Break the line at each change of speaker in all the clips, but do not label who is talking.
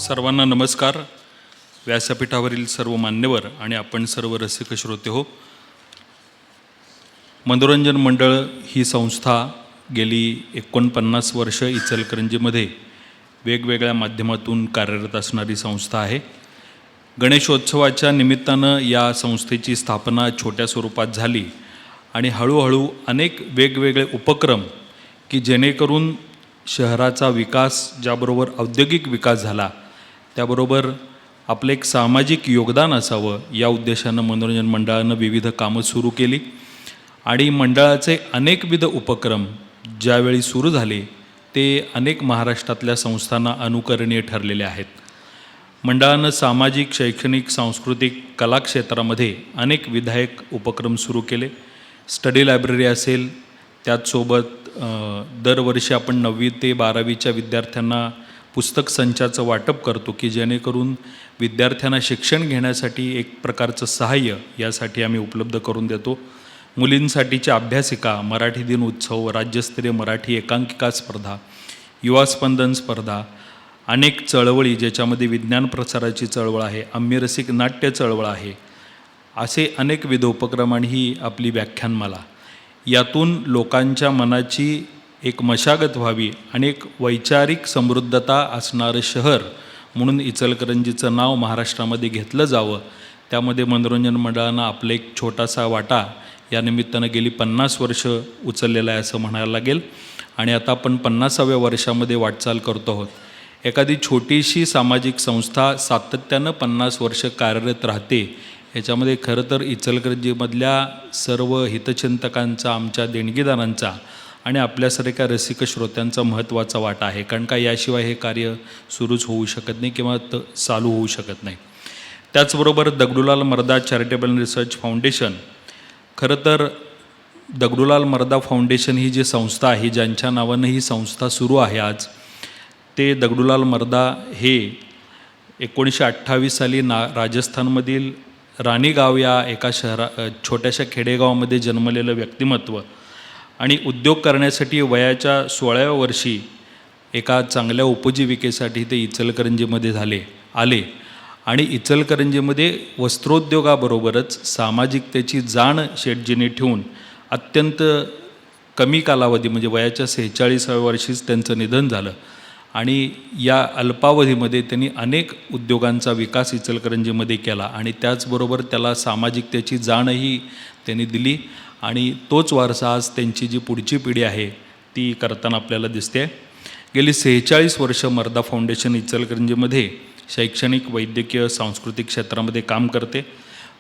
सर्वांना नमस्कार. व्यासपीठावरील सर्व मान्यवर आणि आपण सर्व रसिक श्रोते हो. मनोरंजन मंडळ ही संस्था गेली 49 वर्ष इचलकरंजीमध्ये वेगवेगळ्या माध्यमातून कार्यरत असणारी संस्था आहे. गणेशोत्सवाच्या निमित्तानं या संस्थेची स्थापना छोट्या स्वरूपात झाली आणि हळूहळू अनेक वेगवेगळे उपक्रम की जेणेकरून शहराचा विकास ज्याबरोबर औद्योगिक विकास झाला त्याबरोबर आपलं एक सामाजिक योगदान असावं या उद्देशानं मनोरंजन मंडळानं विविध कामं सुरू केली आणि मंडळाचे अनेकविध उपक्रम ज्यावेळी सुरू झाले ते अनेक महाराष्ट्रातल्या संस्थांना अनुकरणीय ठरलेले आहेत. मंडळानं सामाजिक, शैक्षणिक, सांस्कृतिक, कला क्षेत्रामध्ये अनेक विधायक उपक्रम सुरू केले. स्टडी लायब्ररी असेल, त्याचसोबत दरवर्षी आपण 9वी ते 12वीच्या विद्यार्थ्यांना पुस्तक संचाचं वाटप करतो की जेणेकरून विद्यार्थ्यांना शिक्षण घेण्यासाठी एक प्रकारचं सहाय्य यासाठी आम्ही उपलब्ध करून देतो. मुलींसाठीच्या अभ्यासिका, मराठी दिन उत्सव, राज्यस्तरीय मराठी एकांकिका स्पर्धा, युवा स्पंदन स्पर्धा, अनेक चळवळी ज्याच्यामध्ये विज्ञान प्रसाराची चळवळ आहे, आम्यरसिक नाट्य चळवळ आहे, असे अनेकविध उपक्रम आणि ही आपली व्याख्यानमाला. यातून लोकांच्या मनाची एक मशागत व्हावी आणि एक वैचारिक समृद्धता असणारं शहर म्हणून इचलकरंजीचं नाव महाराष्ट्रामध्ये घेतलं जावं, त्यामध्ये मनोरंजन मंडळानं आपलं एक छोटासा वाटा या निमित्तानं गेली 50 वर्ष उचललेला आहे असं म्हणायला लागेल. आणि आता आपण 50व्या वर्षामध्ये वाटचाल करतो आहोत. एखादी छोटीशी सामाजिक संस्था सातत्यानं 50 वर्ष कार्यरत राहते ह्याच्यामध्ये खरं तर इचलकरंजीमधल्या सर्व हितचिंतकांचा, आमच्या देणगीदारांचा आणि आपल्यासारख्या रसिक श्रोत्यांचा महत्त्वाचा वाटा आहे. कारण का याशिवाय हे कार्य सुरूच होऊ शकत नाही किंवा चालू होऊ शकत नाही. त्याचबरोबर दगडूलाल मर्दा चॅरिटेबल रिसर्च फाउंडेशन, खरं तर दगडूलाल मर्दा फाउंडेशन ही जी संस्था आहे, ज्यांच्या नावानं ही संस्था सुरू आहे आज, ते दगडूलाल मर्दा हे 1928 साली राजस्थानमधील राणीगाव या एका छोट्याशा खेडेगावामध्ये जन्मलेलं व्यक्तिमत्व आणि उद्योग करण्यासाठी वयाच्या 16व्या वर्षी एका चांगल्या उपजीविकेसाठी ते इचलकरंजीमध्ये आले आणि इचलकरंजीमध्ये वस्त्रोद्योगाबरोबरच सामाजिकतेची जाण शेटजीने ठेवून अत्यंत कमी कालावधी म्हणजे वयाच्या 46व्या वर्षीच त्यांचं निधन झालं आणि या अल्पावधीमध्ये त्यांनी अनेक उद्योगांचा विकास इचलकरंजीमध्ये केला आणि त्याचबरोबर त्याला सामाजिकतेची जाणही त्यांनी दिली आणि तोच वारसा आज त्यांची जी पुढची पिढी आहे ती करताना आपल्याला दिसते. गेली 46 वर्ष मर्दा फाउंडेशन इचलकरंजीमध्ये शैक्षणिक, वैद्यकीय, सांस्कृतिक क्षेत्रामध्ये काम करते.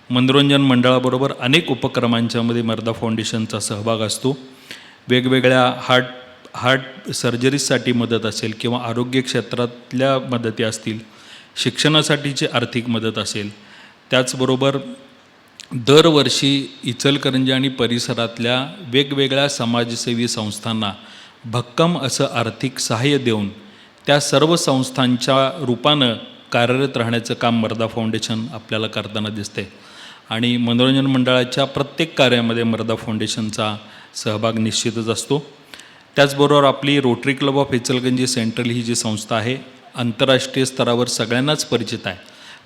मनोरंजन मंडळाबरोबर अनेक उपक्रमांच्यामध्ये मर्दा फाउंडेशनचा सहभाग असतो. वेगवेगळ्या हार्ट सर्जरीसाठी मदत असेल किंवा आरोग्य क्षेत्रातल्या मदती असतील, शिक्षणासाठीची आर्थिक मदत असेल, त्याचबरोबर दरवर्षी इचलकरंजी आणि परिसरातल्या वेगवेगळ्या समाजसेवी संस्थांना भक्कम असं आर्थिक सहाय्य देऊन त्या सर्व संस्थांच्या रूपानं कार्यरत राहण्याचं काम मर्दा फाउंडेशन आपल्याला करताना दिसते आणि मनोरंजन मंडळाच्या प्रत्येक कार्यामध्ये मर्दा फाउंडेशनचा सहभाग निश्चितच असतो. त्याचबरोबर आपली Rotary club of Ichalkaranji central ही जी संस्था आहे आंतरराष्ट्रीय स्तरावर सगळ्यांनाच परिचित आहे,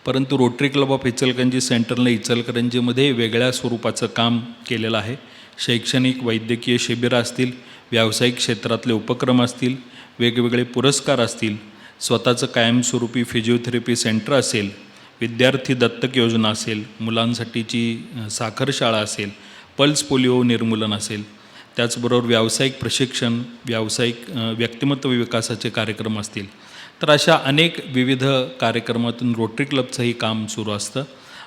परंतु रोटरी क्लब ऑफ इचलकरंजी सेंट्रलनं इचलकरंजीमध्ये वेगळ्या स्वरूपाचं काम केलेलं आहे. शैक्षणिक, वैद्यकीय शिबिरं असतील, व्यावसायिक क्षेत्रातले उपक्रम असतील, वेगवेगळे पुरस्कार असतील, स्वतःचं कायमस्वरूपी फिजिओथेरपी सेंटर असेल, विद्यार्थी दत्तक योजना असेल, मुलांसाठीची साखरशाळा असेल, पल्स पोलिओ निर्मूलन असेल, त्याचबरोबर व्यावसायिक प्रशिक्षण, व्यक्तिमत्व विकासाचे कार्यक्रम असतील, तर अशा अनेक विविध कार्यक्रमातून रोटरी क्लबचंही काम सुरू असतं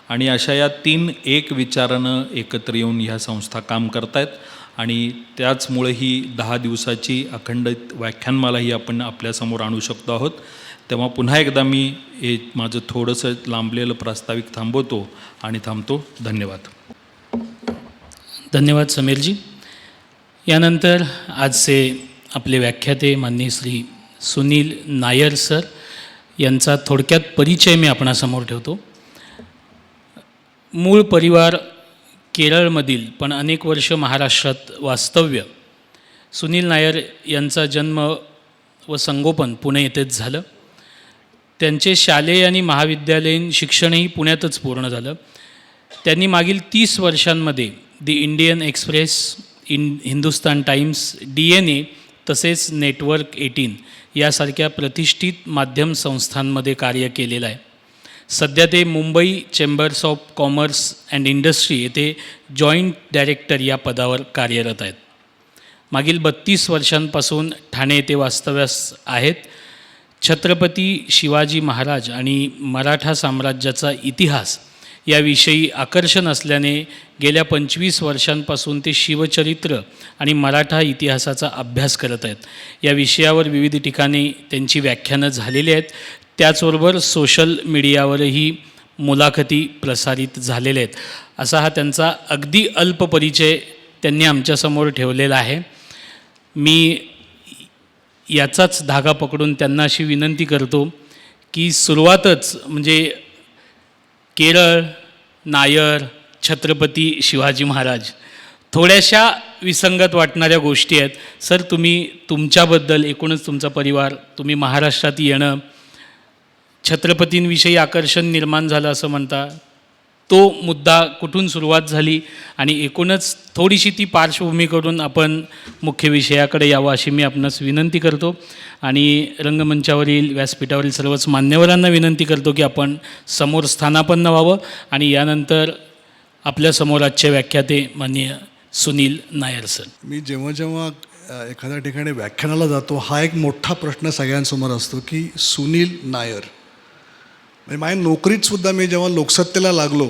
आणि अशा या 3 एक विचारानं एकत्र येऊन ह्या संस्था काम करत आहेत आणि त्याचमुळे ही 10 दिवसाची अखंडित व्याख्यानमाला ही आपण आपल्यासमोर आणू शकतो आहोत. तेव्हा पुन्हा एकदा मी हे माझं थोडंसं लांबलेलं प्रास्ताविक थांबवतो आणि थांबतो. धन्यवाद.
धन्यवाद समीरजी. यानंतर आजचे आपले व्याख्याते माननीय श्री सुनील नायर सर यांचा थोडक्यात परिचय मी आपणासमोर ठेवतो. मूळ परिवार केरळमधील पण अनेक वर्ष महाराष्ट्रात वास्तव्य. सुनील नायर यांचा जन्म व संगोपन पुणे येथेच झालं. त्यांचे शालेय आणि महाविद्यालयीन शिक्षणही पुण्यातच पूर्ण झालं. त्यांनी मागील 30 वर्षांमध्ये the Indian Express, Hindustan Times, DNA तसेच नेटवर्क 18 यासारख्या प्रतिष्ठित माध्यम संस्थांमध्ये कार्य केलेलं आहे. सध्या ते Mumbai chambers of commerce and industry येथे जॉईंट डायरेक्टर या पदावर कार्यरत आहेत. मागील 32 वर्षांपासून ठाणे येथे वास्तव्यास आहेत. छत्रपती शिवाजी महाराज आणि मराठा साम्राज्याचा इतिहास याविषयी आकर्षण असल्याने गेल्या 25 वर्षांपासून ते शिवचरित्र आणि मराठा इतिहासाचा अभ्यास करत आहेत. या विषयावर विविध ठिकाणी त्यांची व्याख्यानं झालेली आहेत. त्याचबरोबर सोशल मीडियावरही मुलाखती प्रसारित झालेल्या आहेत. असा हा त्यांचा अगदी अल्प परिचय त्यांनी आमच्यासमोर ठेवलेला आहे. मी याचाच धागा पकडून त्यांना अशी विनंती करतो की सुरुवातच म्हणजे केरळ, नायर, छत्रपती शिवाजी महाराज, थोड्याशा विसंगत वाटणाऱ्या गोष्टी आहेत. सर, तुम्ही तुमच्याबद्दल, एकूणच तुमचा परिवार, तुम्ही महाराष्ट्रात येणं, छत्रपतींविषयी आकर्षण निर्माण झालं असं म्हणता, तो मुद्दा कुठून सुरुवात झाली आणि एकूणच थोडीशी ती पार्श्वभूमी करून आपण मुख्य विषयाकडे यावं अशी मी आपणास विनंती करतो. आणि रंगमंचावरील, व्यासपीठावरील सर्वच मान्यवरांना विनंती करतो की आपण समोर स्थानापन्न व्हावं. आणि यानंतर आपल्यासमोर आजचे व्याख्याते माननीय सुनील नायर सर.
मी जेव्हा जेव्हा एखाद्या ठिकाणी व्याख्यानाला जातो, हा एक मोठा प्रश्न सगळ्यांसमोर असतो की सुनील नायर. म्हणजे माझ्या नोकरीतसुद्धा मी जेव्हा लोकसत्तेला लागलो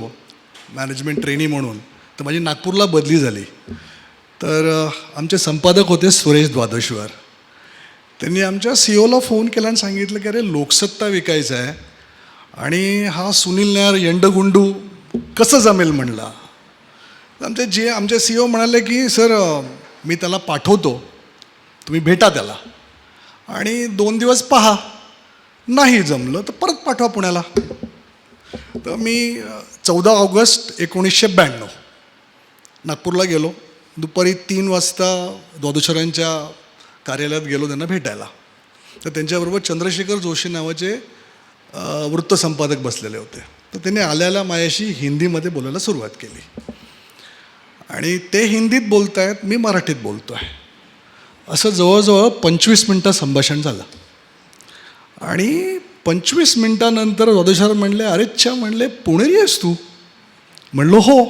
मॅनेजमेंट ट्रेनी म्हणून, तर माझी नागपूरला बदली झाली. तर आमचे संपादक होते सुरेश द्वादशीवर. त्यांनी आमच्या CEOला फोन केला आणि सांगितलं की अरे लोकसत्ता विकायचं आहे आणि हा सुनील नायर यंडगुंडू कसं जमेल म्हणला. आमचे CEO म्हणाले की सर मी त्याला पाठवतो, तुम्ही भेटा त्याला आणि 2 दिवस पहा, नाही जमलं तर परत पाठवा पुण्याला. तर मी 14 ऑगस्ट 1992 नागपूरला गेलो. दुपारी 3 वाजता द्वादशीरांच्या कार्यालयात गेलो त्यांना भेटायला. तर त्यांच्याबरोबर चंद्रशेखर जोशी नावाचे वृत्तसंपादक बसलेले होते. तर त्यांनी आल्याला माझ्याशी हिंदीमध्ये बोलायला सुरुवात केली आणि ते हिंदीत बोलत आहेत, मी मराठीत बोलतो आहे. असं जवळजवळ 25 मिनटं संभाषण झालं. आणि 25 मिनटानंतर द्वादशीराव म्हणले, अरे अच्छा, म्हणले पुणेरी आहेस तू? म्हणलो हो,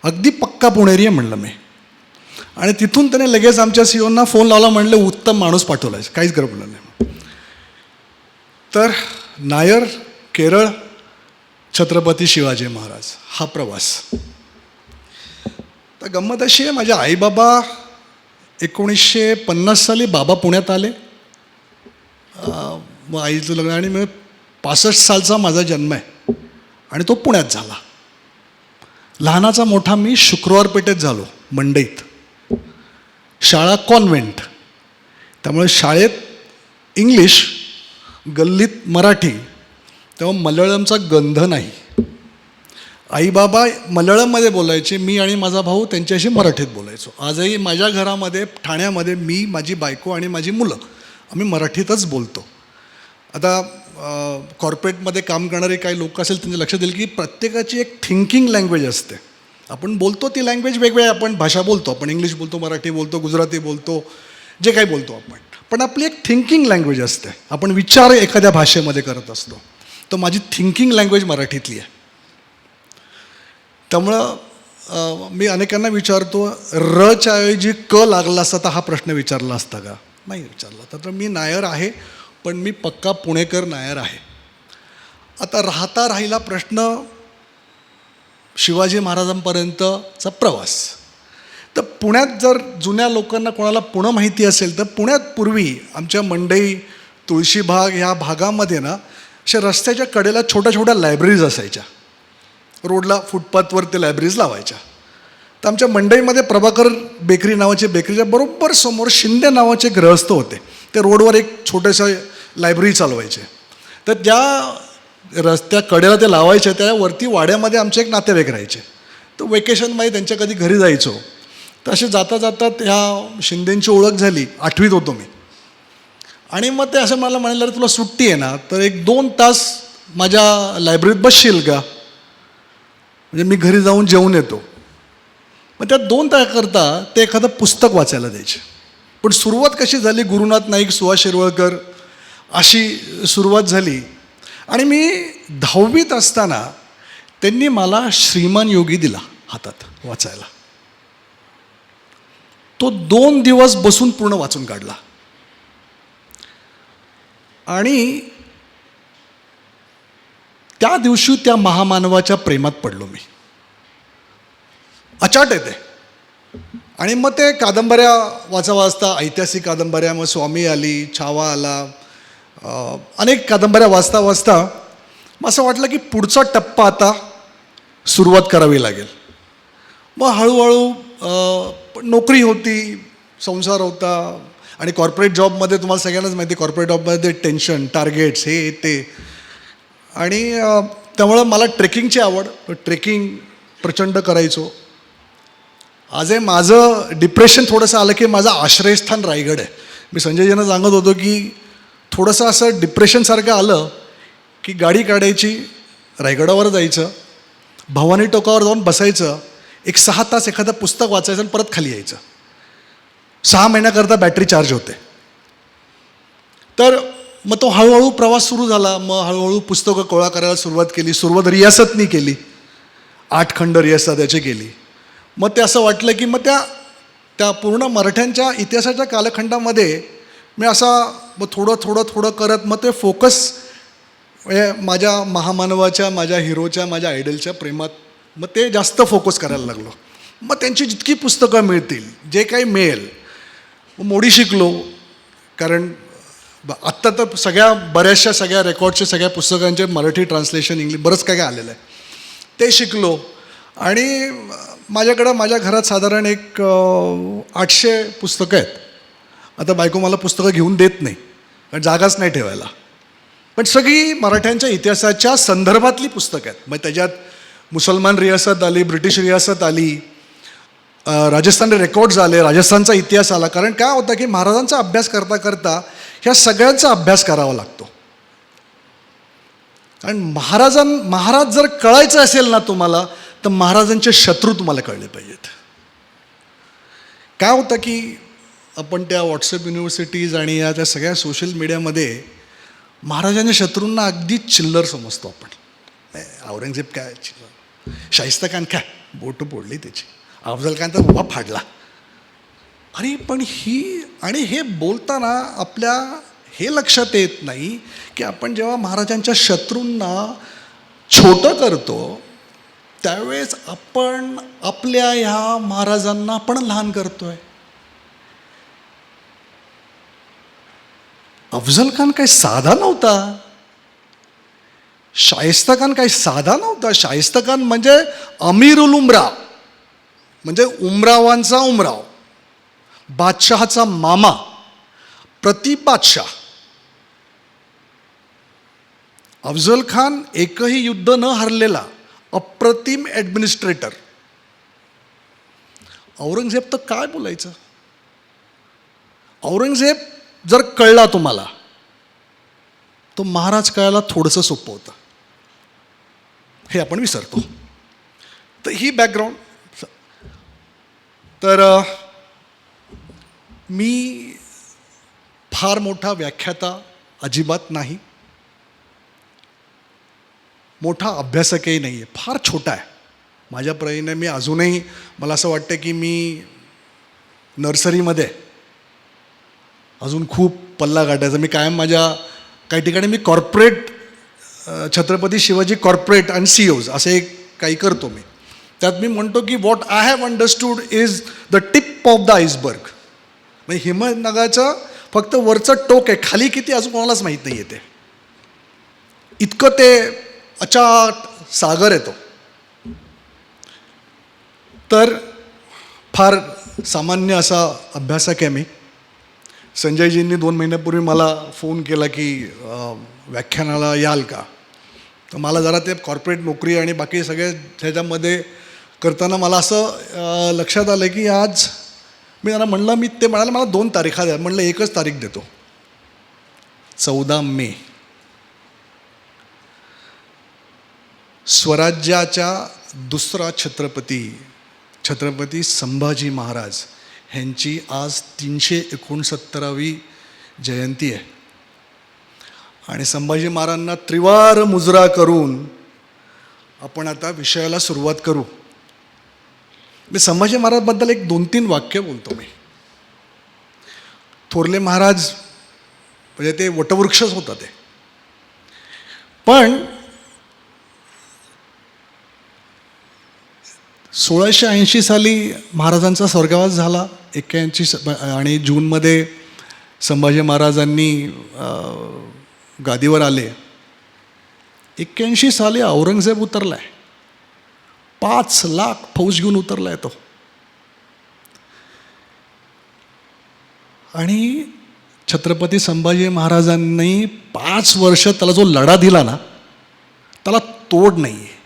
अगदी पक्का पुणेरी आहे म्हणलं मी. आणि तिथून त्याने लगेच आमच्या CEOना फोन लावला, म्हणले उत्तम माणूस पाठवला आहे, काहीच गरज पडलं नाही. तर नायर, केरळ, छत्रपती शिवाजी महाराज हा प्रवास. तर गंमत अशी आहे, माझे आईबाबा 1950 साली बाबा पुण्यात आले. मग आईचं लग्न आणि मग 65 सालचा माझा जन्म आहे आणि तो पुण्यात झाला. लहानाचा मोठा मी शुक्रवार पेठेत झालो, मंडईत. शाळा कॉन्व्हेंट, त्यामुळे शाळेत इंग्लिश, गल्लीत मराठी, तेव्हा मल्याळमचा गंध नाही. आईबाबा मल्याळममध्ये बोलायचे, मी आणि माझा भाऊ त्यांच्याशी मराठीत बोलायचो. आजही माझ्या घरामध्ये ठाण्यामध्ये मी, माझी बायको आणि माझी मुलं आम्ही मराठीतच बोलतो. आता कॉर्पोरेटमध्ये काम करणारे काही लोक असेल त्यांच्या लक्षात येईल की प्रत्येकाची एक थिंकिंग लँग्वेज असते. आपण बोलतो ती लँग्वेज वेगवेगळी, आपण भाषा बोलतो, आपण इंग्लिश बोलतो, मराठी बोलतो, गुजराती बोलतो, जे काही बोलतो आपण, पण आपली एक थिंकिंग लँग्वेज असते. आपण विचार एखाद्या भाषेमध्ये करत असतो. तर माझी थिंकिंग लँग्वेज मराठीतली आहे. त्यामुळं मी अनेकांना विचारतो, रच्या ऐवजी क लागला असता तर हा प्रश्न विचारला असता का? नाही विचारला. तर मी नायर आहे, पण मी पक्का पुणेकर नायर आहे. आता राहिला प्रश्न शिवाजी महाराजांपर्यंतचा प्रवास. तर पुण्यात जर जुन्या लोकांना कोणाला पुणं माहिती असेल तर पुण्यात पूर्वी आमच्या मंडई, तुळशीबाग ह्या भागामध्ये ना अशा रस्त्याच्या कडेला छोट्या छोट्या लायब्ररीज असायच्या. रोडला फुटपाथवर ते लायब्ररीज लावायच्या. तर आमच्या मंडईमध्ये प्रभाकर बेकरी नावाचे, बेकरीच्या बरोबर समोर शिंदे नावाचे गृहस्थ होते. ते रोडवर एक छोटंसं लायब्ररी चालवायचे. तर ज्या रस्त्या कडेला ते लावायचे त्यावरती वाड्यामध्ये आमचे एक नातेवाईक राहायचे. तर वेकेशनमध्ये त्यांच्या कधी घरी जायचो. तर असे जाता जाता ह्या शिंदेंची ओळख झाली. 8वीत होतो मी. आणि मग ते असं मला म्हणाले, अरे तुला सुट्टी आहे ना, तर 1-2 तास माझ्या लायब्ररीत बसशील का, म्हणजे मी घरी जाऊन जेवून येतो. मग त्या 2 तासाकरता ते एखादं पुस्तक वाचायला द्यायचे. पण सुरुवात कशी झाली, गुरुनाथ नाईक, सुहास शिरवळकर अशी सुरुवात झाली. आणि मी 10वीत असताना त्यांनी मला श्रीमान योगी दिला हातात वाचायला. तो 2 दिवस बसून पूर्ण वाचून काढला. आणि त्या दिवशी त्या महामानवाच्या प्रेमात पडलो मी. अचाट येते. आणि मग ते कादंबऱ्या वाचता ऐतिहासिक कादंबऱ्या, मग स्वामी आली, छावा आला, अनेक कादंबऱ्या वाचता मग असं वाटलं की पुढचा टप्पा आता सुरुवात करावी लागेल. मग हळूहळू नोकरी होती, संसार होता. आणि कॉर्पोरेट जॉबमध्ये तुम्हाला सगळ्यांनाच माहिती, कॉर्पोरेट जॉबमध्ये टेन्शन, टार्गेट्स, हे ते. आणि त्यामुळं मला ट्रेकिंगची आवड, ट्रेकिंग प्रचंड करायचो. आजही माझं डिप्रेशन थोडंसं आलं की माझं आश्रयस्थान रायगड आहे. मी संजयजींना सांगत होतो की थोडंसं असं डिप्रेशनसारखं आलं की गाडी काढायची, रायगडावर जायचं, भवानी टोकावर जाऊन बसायचं, 6 तास एखादं पुस्तक वाचायचं आणि परत खाली यायचं. 6 महिन्याकरता बॅटरी चार्ज होते. तर मग तो हळूहळू प्रवास सुरू झाला. मग हळूहळू पुस्तकं गोळा करायला सुरुवात केली. सुरुवात रियासतनी केली, 8 खंड रियासत त्याची केली. मग ते असं वाटलं की मग त्या पूर्ण मराठ्यांच्या इतिहासाच्या कालखंडामध्ये मी असा मग थोडं करत मग ते फोकस माझ्या महामानवाच्या, माझ्या हिरोच्या, माझ्या आयडलच्या प्रेमात मग ते जास्त फोकस करायला लागलो. मग त्यांची जितकी पुस्तकं मिळतील, जे काही मिळेल, मोडी शिकलो. कारण आत्ता तर बऱ्याचशा सगळ्या रेकॉर्डचे, सगळ्या पुस्तकांचे मराठी ट्रान्सलेशन, इंग्लिश बरंच काय आलेलं आहे, ते शिकलो. आणि माझ्याकडं माझ्या घरात साधारण 800 पुस्तकं आहेत. आता बायको मला पुस्तकं घेऊन देत नाही, कारण जागाच नाही ठेवायला. पण सगळी मराठ्यांच्या इतिहासाच्या संदर्भातली पुस्तकं आहेत. मग त्याच्यात मुसलमान रियासत आली, ब्रिटिश रियासत आली, राजस्थानी रेकॉर्ड्स आले, राजस्थानचा इतिहास आला. कारण काय होतं की महाराजांचा अभ्यास करता ह्या सगळ्यांचा अभ्यास करावा लागतो. कारण महाराज जर कळायचं असेल ना तुम्हाला, तर महाराजांचे शत्रू तुम्हाला कळले पाहिजेत. काय होतं की आपण त्या व्हॉट्सअप युनिव्हर्सिटीज आणि या त्या सगळ्या सोशल मीडियामध्ये महाराजांच्या शत्रूंना अगदी चिल्लर समजतो आपण. औरंगजेब काय चिल्लर, शाहिस्ता खान काय बोट पोडली त्याची, अफजल खान तर उभा फाडला. अरे पण आणि हे बोलताना आपल्या हे लक्षात येत नाही की आपण जेव्हा महाराजांच्या शत्रूंना छोटं करतो, त्यावेळेस आपण आपल्या ह्या महाराजांना आपण लहान करतोय. अफजल खान काही साधा नव्हता, शाहिस्ता खान काही साधा नव्हता. शाहिस्ता खान म्हणजे अमीरुल उमराव, म्हणजे उमरावांचा उमराव, बादशहाचा मामा, प्रतीप बादशाह. अफजल खान एकही युद्ध न हरलेला अप्रतिम ॲडमिनिस्ट्रेटर. औरंगजेब तर काय बोलायचं. औरंगजेब जर कळला तुम्हाला, तो महाराज कळायला थोडंसं सोपं होतं, हे आपण विसरतो. तर ही बॅकग्राऊंड. तर मी फार मोठा व्याख्याता अजिबात नाही, मोठा अभ्यासकही नाही आहे, फार छोटा आहे माझ्या परीने. मी अजूनही मला असं वाटतं की मी नर्सरीमध्ये अजून खूप पल्ला गाठायचा. मी कायम माझ्या काही ठिकाणी मी corporate, Chhatrapati Shivaji corporate and CEOs असे काही करतो मी. त्यात मी म्हणतो की what I have understood is the tip of the iceberg. म्हणजे हिमनगाचं फक्त वरचं टोक आहे, खाली किती अजून कोणालाच माहीत नाही येते. इतकं ते अचाट सागर येतो. तर फार सामान्य असा अभ्यासक आहे मी. संजयजींनी 2 महिन्यापूर्वी मला फोन केला की व्याख्यानाला याल का. तर मला जरा ते कॉर्पोरेट नोकरी आणि बाकी सगळे ह्याच्यामध्ये करताना मला असं लक्षात आलं की आज मी त्यांना म्हणलं, ते म्हणाले मला 2 तारीखा द्या. म्हणलं 1च तारीख देतो. 14 मे स्वराज्याच्या दुसरा छत्रपती संभाजी महाराज ह्यांची आज 369वी जयंती आहे. आणि संभाजी महाराजांना त्रिवार मुजरा करून आपण आता विषयाला सुरुवात करू. मी संभाजी महाराजबद्दल एक 2-3 वाक्य बोलतो. मी थोरले महाराज म्हणजे ते वटवृक्षच होता ते. पण 1680 साली महाराजांचा स्वर्गवास झाला 81 आणि जूनमध्ये संभाजी महाराजांनी गादीवर आले. 81 साली औरंगजेब उतरलाय. 5 लाख फौज घेऊन उतरलाय तो. आणि छत्रपती संभाजी महाराजांनी 5 वर्ष त्याला जो लढा दिला ना, त्याला तोड नाही आहे.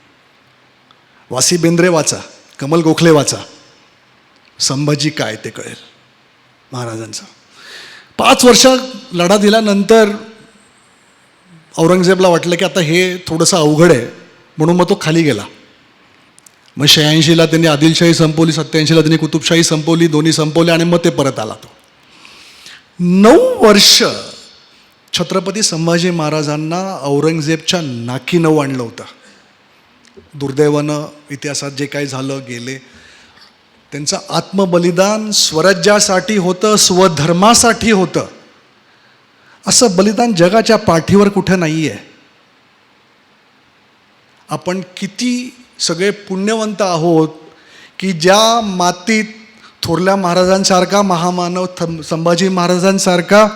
वासी बेंद्रे वाचा, कमल गोखले वाचा, संभाजी काय ते कळेल महाराजांचं. 5 वर्ष लढा दिल्यानंतर औरंगजेबला वाटलं की आता हे थोडंसं अवघड आहे, म्हणून मग तो खाली गेला. मग 86ला त्यांनी आदिलशाही संपवली, 87ला त्यांनी कुतुबशाही संपवली, दोन्ही संपवले आणि मग ते परत आला तो. 9 वर्ष छत्रपती संभाजी महाराजांना औरंगजेबच्या नाकीनऊ आणलं होतं. दुर्दैवानं इतिहासात जे काही झालं गेले. त्यांचं आत्मबलिदान स्वराज्यासाठी होतं, स्वधर्मासाठी होतं. असं बलिदान जगाच्या पाठीवर कुठं नाही आहे. आपण किती सगळे पुण्यवंत आहोत की ज्या मातीत थोरल्या महाराजांसारखा महामानव संभाजी महाराजांसारखा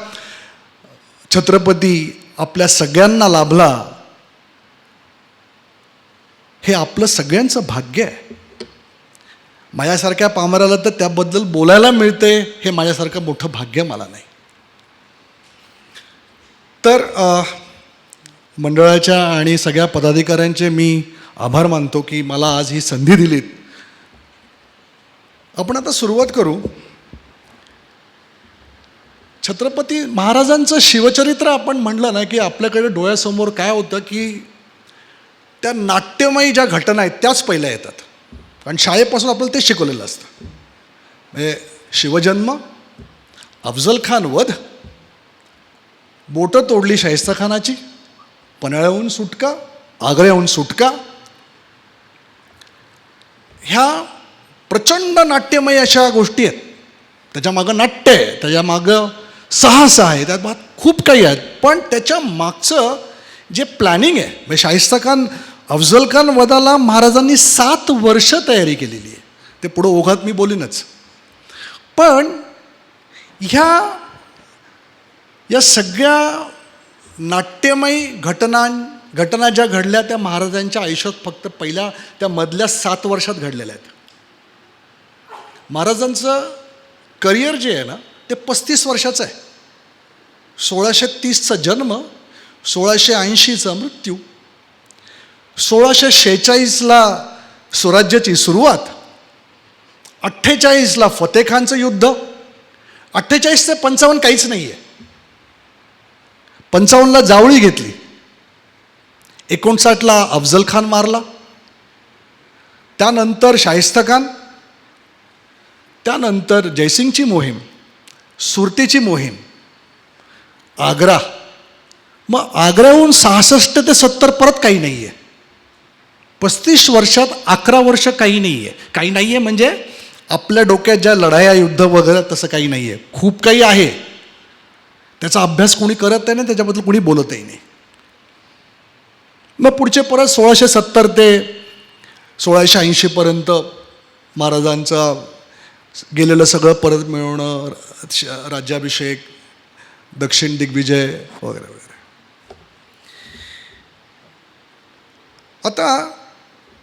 छत्रपती आपल्या सगळ्यांना लाभला. हे आपलं सगळ्यांचं भाग्य आहे. माझ्यासारख्या पामराला तर त्याबद्दल बोलायला मिळते, हे माझ्यासारखं मोठं भाग्य मला नाही. तर मंडळाच्या आणि सगळ्या पदाधिकाऱ्यांचे मी आभार मानतो की मला आज ही संधी दिलीत. आपण आता सुरुवात करू. छत्रपती महाराजांचं शिवचरित्र आपण म्हटलं ना की आपल्याकडे डोळ्यासमोर काय होतं की त्या नाट्यमयी ज्या घटना आहेत त्याच पहिल्या येतात. कारण शाळेपासून आपल्याला ते शिकवलेलं असतं. म्हणजे शिवजन्म, अफजल खान वध, बोटं तोडली शाहिस्ताखानाची, पन्हाळ्याहून सुटका, आग्र्याहून सुटका, ह्या प्रचंड नाट्यमय अशा गोष्टी आहेत. त्याच्यामागं नाट्य आहे, त्याच्यामागं साहस आहे, त्यात खूप काही आहेत. पण त्याच्या मागचं जे प्लॅनिंग आहे, म्हणजे शाहिस्ताखान अफजल खान वधाला महाराजांनी 7 वर्ष तयारी केलेली आहे. ते पुढं ओघात मी बोलीनच. पण या सगळ्या नाट्यमयी घटना ज्या घडल्या त्या महाराजांच्या आयुष्यात फक्त पहिल्या त्या मधल्या 7 वर्षात घडलेल्या आहेत. महाराजांचं करिअर जे आहे ना ते 35 वर्षाचं आहे. 1630चा जन्म, 1680चा मृत्यू, 1646ला स्वराज्याची सुरुवात, 48ला फतेखानचं युद्ध, 48 ते 55 काहीच नाही आहे. 55ला जावळी घेतली, 59ला अफजल खान मारला, त्यानंतर शाहिस्ताखान, त्यानंतर जयसिंगची मोहीम, सुरतेची मोहीम, आग्रा. मग आग्र्याहून 66 ते 70 परत काही नाही आहे. 35 वर्षात 11 वर्ष काही नाही आहे. काही नाही आहे म्हणजे आपल्या डोक्यात ज्या लढाया, युद्ध वगैरे तसं काही नाही आहे. खूप काही आहे. त्याचा अभ्यास कोणी करत नाही, त्याच्याबद्दल कोणी बोलतही नाही. मग पुढचे परत 1670 ते 1680पर्यंत महाराजांचं गेलेलं सगळं परत मिळवणं, राज्याभिषेक, दक्षिण दिग्विजय वगैरे वगैरे. आता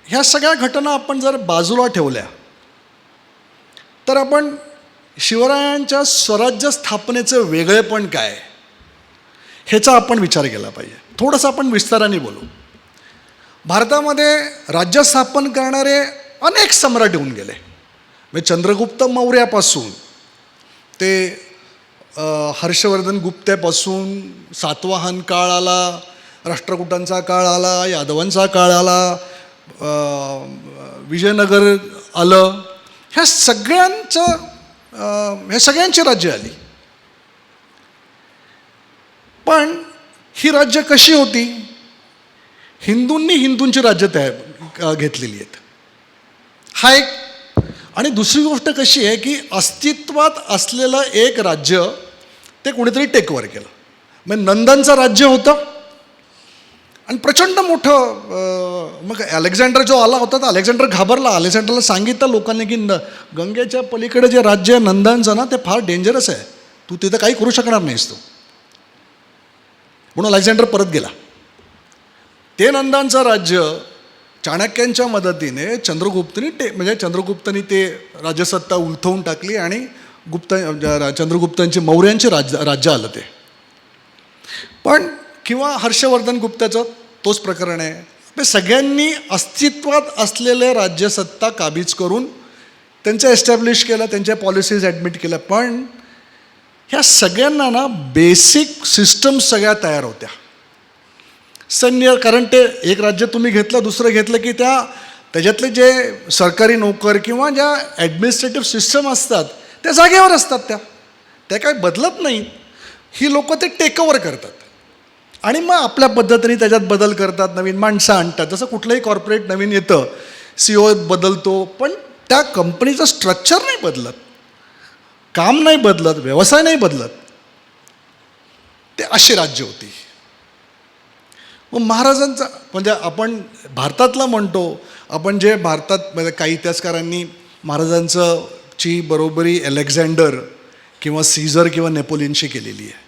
ह्या सगळ्या घटना आपण जर बाजूला ठेवल्या तर आपण शिवरायांच्या स्वराज्य स्थापनेचं वेगळेपण काय ह्याचा आपण विचार केला पाहिजे. थोडंसं आपण विस्ताराने बोलू. भारतामध्ये राज्य स्थापन करणारे अनेक सम्राट येऊन गेले. म्हणजे चंद्रगुप्त मौर्यापासून ते हर्षवर्धन गुप्त्यापासून सातवाहन काळ आला, राष्ट्रकूटांचा काळ आला, यादवांचा काळ आला, विजयनगर आलं, ह्या सगळ्यांची राज्य आली. पण ही राज्य कशी होती? हिंदूंची राज्य घेतलेली आहेत. हा एक. आणि दुसरी गोष्ट कशी आहे की अस्तित्वात असलेलं एक राज्य ते कोणीतरी टेक ओव्हर केलं. म्हणजे नंदनचं राज्य होतं आणि प्रचंड मोठं. मग अलेक्झांडर जो आला होता तर अलेक्झांडर घाबरला. अलेक्झांडरला सांगितलं लोकांनी की गंगेच्या पलीकडे जे राज्य आहे नंदनचं ना, ते फार डेंजरस आहे, तू तिथं काही करू शकणार नाहीस तू. म्हणून अलेक्झांडर परत गेला. ते नंदांचं राज्य चाणक्यांच्या मदतीने चंद्रगुप्तांनी ते राज्यसत्ता उलथवून टाकली आणि चंद्रगुप्तांची मौर्यांचे राज्य आलं ते. पण किंवा हर्षवर्धन गुप्ताचं तोच प्रकरण आहे. सगळ्यांनी अस्तित्वात असलेले राज्यसत्ता काबीज करून त्यांचं एस्टॅब्लिश केलं, त्यांच्या पॉलिसीज ॲडमिट केल्या. पण ह्या सगळ्यांना ना बेसिक सिस्टम्स सगळ्या तयार होत्या. सैन्य, कारण ते एक राज्य तुम्ही घेतलं, दुसरं घेतलं की त्याच्यातले जे सरकारी नोकर किंवा ज्या ॲडमिनिस्ट्रेटिव्ह सिस्टम असतात त्या जागेवर असतात, त्या काही बदलत नाहीत. ही लोकं ते टेक ओव्हर करतात आणि मग आपल्या पद्धतीने त्याच्यात बदल करतात, नवीन माणसं आणतात. जसं कुठलंही कॉर्पोरेट नवीन येतं, CEO बदलतो, पण त्या कंपनीचं स्ट्रक्चर नाही बदलत, काम नाही बदलत, व्यवसाय नाही बदलत. ते अशी राज्य होती. मग महाराजांचा म्हणजे आपण भारतातला म्हणतो, आपण जे भारतात म्हणजे काही इतिहासकारांनी महाराजांची बरोबरी अलेक्झांडर किंवा सीझर किंवा नेपोलियनशी केलेली आहे.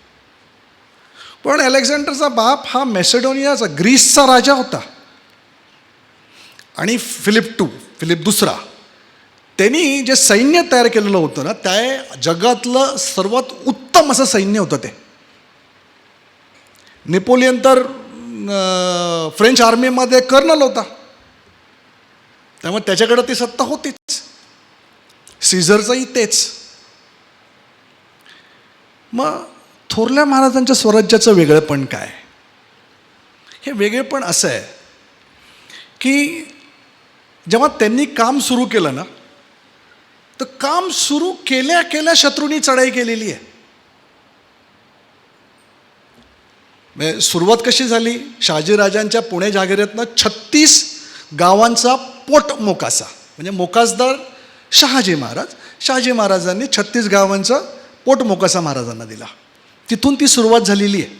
पण अलेक्झांडरचा बाप हा मॅसेडोनियाचा, ग्रीसचा राजा होता. आणि फिलिप दुसरा, त्यांनी जे सैन्य तयार केलेलं होतं ना, त्या जगातलं सर्वात उत्तम असं सैन्य होतं ते. नेपोलियन तर फ्रेंच आर्मीमध्ये कर्नल होता, त्यामुळे त्याच्याकडे ती सत्ता होतीच. सीझरचंही तेच. मग थोरल्या महाराजांच्या स्वराज्याचं वेगळेपण काय? हे वेगळेपण असं आहे की जेव्हा त्यांनी काम सुरू केलं ना, तर काम सुरू केल्या केल्या शत्रूंनी चढाई केलेली आहे. म्हणजे सुरुवात कशी झाली? शहाजीराजांच्या पुणे जहागिरीतनं 36 गावांचा पोटमोकासा, म्हणजे मोकासदार शहाजी महाराजांनी 36 गावांचा पोटमोकासा महाराजांना दिला. तिथून ती सुरुवात झालेली आहे.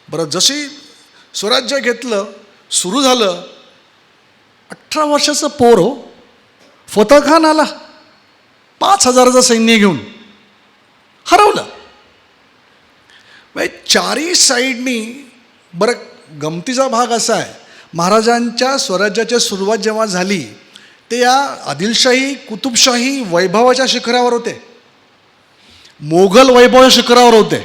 बरं, जशी स्वराज्य घेतलं, सुरू झालं, 18 वर्षाचं पोर हो, फतह खान आला 5,000चं सैन्य घेऊन, हरवलं. चारही साईडनी. बरं, गमतीचा भाग असा आहे, महाराजांच्या स्वराज्याची सुरुवात जेव्हा झाली ते या आदिलशाही, कुतुबशाही वैभवाच्या शिखरावर होते, मोघल वैभवाच्या शिखरावर होते.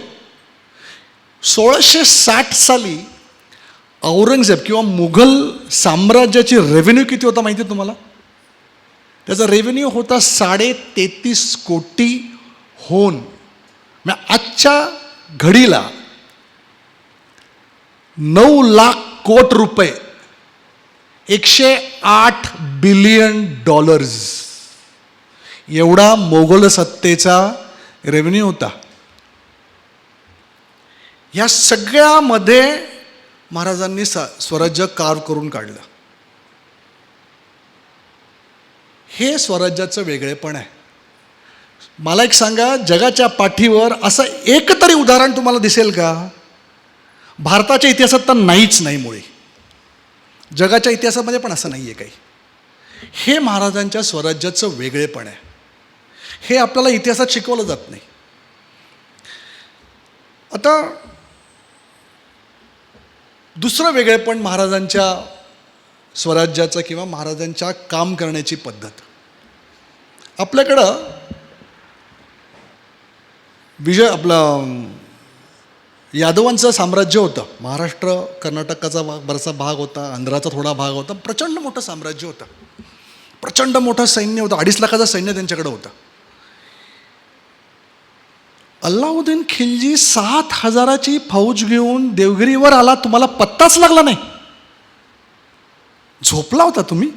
1660 साली औरंगजेब किंवा मुघल साम्राज्याची रेव्हेन्यू किती होता माहिती आहे तुम्हाला? त्याचा रेव्हेन्यू होता 33.5 कोटी होन. म्हणजे आजच्या घडीला 9 लाख कोटी रुपये, 108 बिलियन डॉलर्स एवढा मोगल सत्तेचा रेव्हेन्यू होता. या सगळ्यामध्ये महाराजांनी स्वराज्य कार्व करून काढलं. हे स्वराज्याचं वेगळेपण आहे. मला एक सांगा, जगाच्या पाठीवर असं एक तरी उदाहरण तुम्हाला दिसेल का? भारताच्या इतिहासात तर नाहीच नाही, मुळे जगाच्या इतिहासामध्ये पण असं नाही आहे काही. हे महाराजांच्या स्वराज्याचं वेगळेपण आहे. हे आपल्याला इतिहासात शिकवलं जात नाही. आता दुसरं वेगळेपण महाराजांच्या स्वराज्याचं किंवा महाराजांच्या काम करण्याची पद्धत. आपल्याकडं यादवांचं साम्राज्य होतं. महाराष्ट्र, कर्नाटकाचा बराचसा भाग होता, आंध्राचा थोडा भाग होता. प्रचंड मोठं साम्राज्य होतं, प्रचंड मोठं सैन्य होतं. 2.5 लाखाचं सैन्य त्यांच्याकडे होतं. अल्लाउद्दीन खिलजी 7,000ची फौज घेऊन देवगिरीवर आला, तुम्हाला पत्ताच लागला नाही. झोपला होता तुम्ही.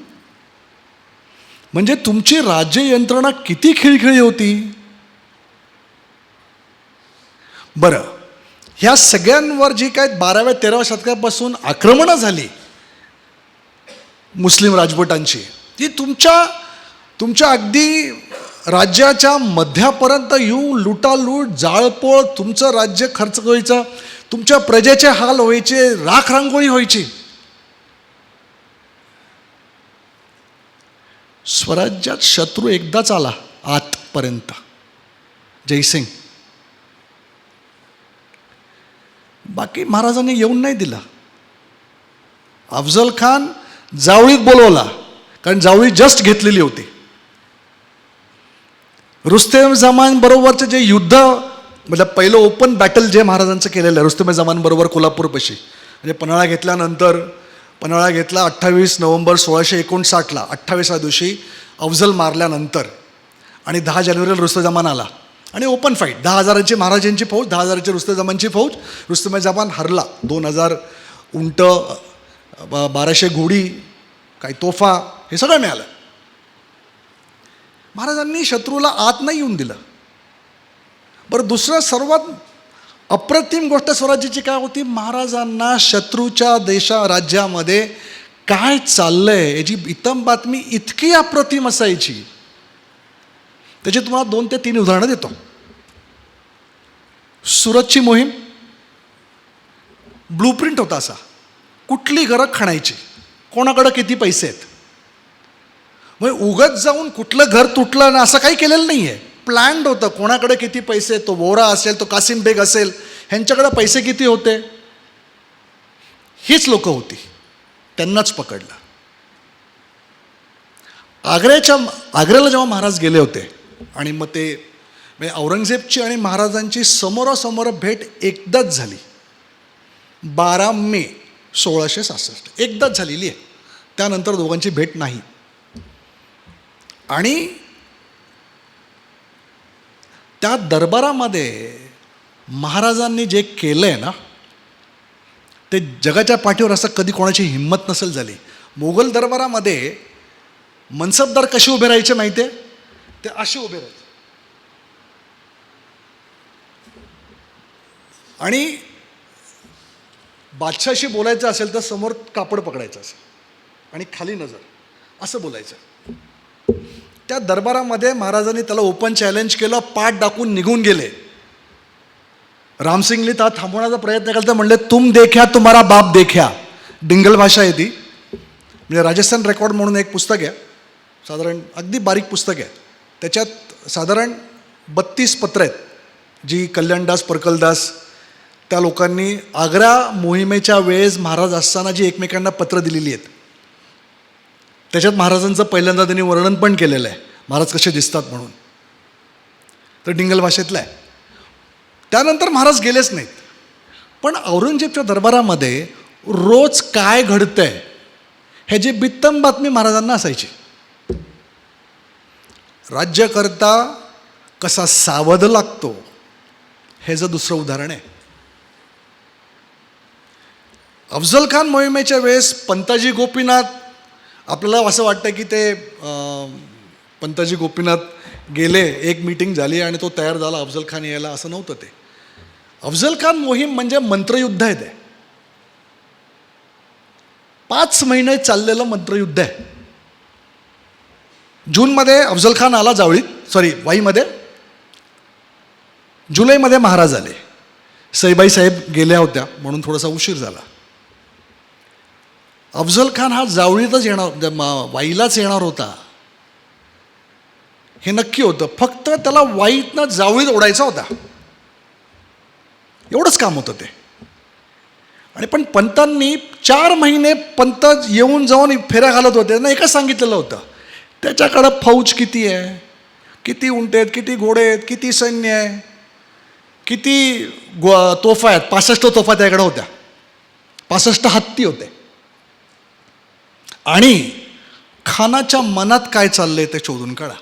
म्हणजे तुमची राज्य यंत्रणा किती खिळखिळी होती. बरं, ह्या सगळ्यांवर जी काय 12व्या-13व्या शतकापासून आक्रमणं झाली मुस्लिम राजवटांची, ती तुमच्या अगदी राज्याच्या मध्यापर्यंत येऊन लुटालूट, जाळपोळ, तुमचं राज्य खर्च व्हायचं, तुमच्या प्रजेचे हाल व्हायचे, राखरांगोळी व्हायची. स्वराज्यात शत्रू एकदाच आला आतपर्यंत, जयसिंग. बाकी महाराजांनी येऊन नाही दिला. अफजल खान जावळीत बोलवला, कारण जावळी जस्ट घेतलेली होती. रुस्तम जमान बरोबरचं जे युद्ध, म्हणजे पहिलं ओपन बॅटल जे महाराजांचं केलेलं आहे रुस्तम जमान बरोबर कोल्हापूरपाशी, म्हणजे पन्हाळा घेतल्यानंतर, पन्हाळा घेतला 28 नोव्हेंबर 1659ला, 28व्या दिवशी अफजल मारल्यानंतर, आणि 10 जानेवारीला रुस्तम जमान आला आणि ओपन फाईट. 10,000ची महाराजांची फौज, 10,000ची रुस्तम जमानची फौज. रुस्तम जमान हरला. 2,000 उंट, 1200 घोडी, काही तोफा, हे सगळं मिळालं. महाराजांनी शत्रूला आत नाही येऊन दिलं. बरं, दुसरं सर्वात अप्रतिम गोष्ट स्वराज्याची काय होती, महाराजांना शत्रूच्या राज्यामध्ये काय चाललंय याची इतम बातमी इतकी अप्रतिम असायची. त्याची तुम्हाला 2 ते 3 उदाहरणं देतो. सुरतची मोहीम, ब्लूप्रिंट होता असा, कुठली घरं खणायची, कोणाकडं किती पैसे आहेत. मग उगत जाऊन कुठलं घर तुटलं ना असं काही केलेलं नाही आहे. प्लॅन्ड होतं, कोणाकडे किती पैसे, तो वोरा असेल, तो कासिम बेग असेल, ह्यांच्याकडे पैसे किती होते, हीच लोकं होती. त्यांनाच पकडलं. आग्र्याला जेव्हा महाराज गेले होते, आणि मग ते म्हणजे औरंगजेबची आणि महाराजांची समोरासमोर भेट एकदाच झाली, 12 मे 1666, एकदाच झालेली आहे. त्यानंतर दोघांची भेट नाही. आणि त्या दरबारामध्ये महाराजांनी जे केलं आहे ना, ते जगाच्या पाठीवर असं कधी कोणाची हिंमत नसेल झाली. मोगल दरबारामध्ये मनसबदार कसे उभे राहायचे माहिती आहे, ते असे उभे राहायचे आणि बादशाहाशी बोलायचं असेल तर समोर कापड पकडायचं असेल आणि खाली नजर असं बोलायचं. त्या दरबारामध्ये महाराजांनी त्याला ओपन चॅलेंज केलं, पाठ दाखवून निघून गेले. रामसिंगनी त्याला थांबवण्याचा प्रयत्न केला तर म्हणले, तुम देखा तुम्हारा बाप देखा. डिंगल भाषा आहे ती. म्हणजे राजस्थान रेकॉर्ड म्हणून एक पुस्तक आहे, साधारण अगदी बारीक पुस्तक आहे. त्याच्यात साधारण 32 पत्रं आहेत, जी कल्याणदास परकलदास त्या लोकांनी आग्रा मोहिमेच्या वेळेस महाराज असताना जी एकमेकांना पत्र दिलेली आहेत. त्याच्यात महाराजांचं पहिल्यांदा त्यांनी वर्णन पण केलेलं आहे, महाराज कसे दिसतात म्हणून. तर डिंगल भाषेतलं आहे. त्यानंतर महाराज गेलेच नाहीत. पण औरंगजेबच्या दरबारामध्ये रोज काय घडतंय ह्याची बित्तम बातमी महाराजांना असायची. राज्यकर्ता कसा सावध लागतो ह्याचं दुसरं उदाहरण आहे. अफजल खान मोहिमेच्या वेळेस पंताजी गोपीनाथ, आपल्याला असं वाटतं की ते पंताजी गोपीनाथ गेले, एक मीटिंग झाली आणि तो तयार झाला अफजल खान यायला, असं नव्हतं ते. अफजल खान मोहीम म्हणजे मंत्रयुद्ध आहे. ते 5 महिने चाललेलं मंत्रयुद्ध आहे. जूनमध्ये अफजल खान आला वाईमध्ये. जुलैमध्ये महाराज आले. सईबाई साहेब गेल्या होत्या म्हणून थोडासा उशीर झाला. अफजल खान हा जावळीतच वाईलाच येणार होता हे नक्की होतं. फक्त त्याला वाईतनं जावळीत ओढायचा होता, एवढंच काम होतं ते. आणि पण पंतांनी 4 महिने पंत येऊन जाऊन फेऱ्या घालत होते. त्यांना एकच सांगितलेलं होतं, त्याच्याकडं फौज किती आहे, किती उंट आहेत, किती घोडे आहेत, किती सैन्य आहे, किती तोफा आहेत. 65 तोफा त्याकडे होत्या, 65 हत्ती होते. आणि खानाच्या मनात काय चाललंय ते शोधून काढा.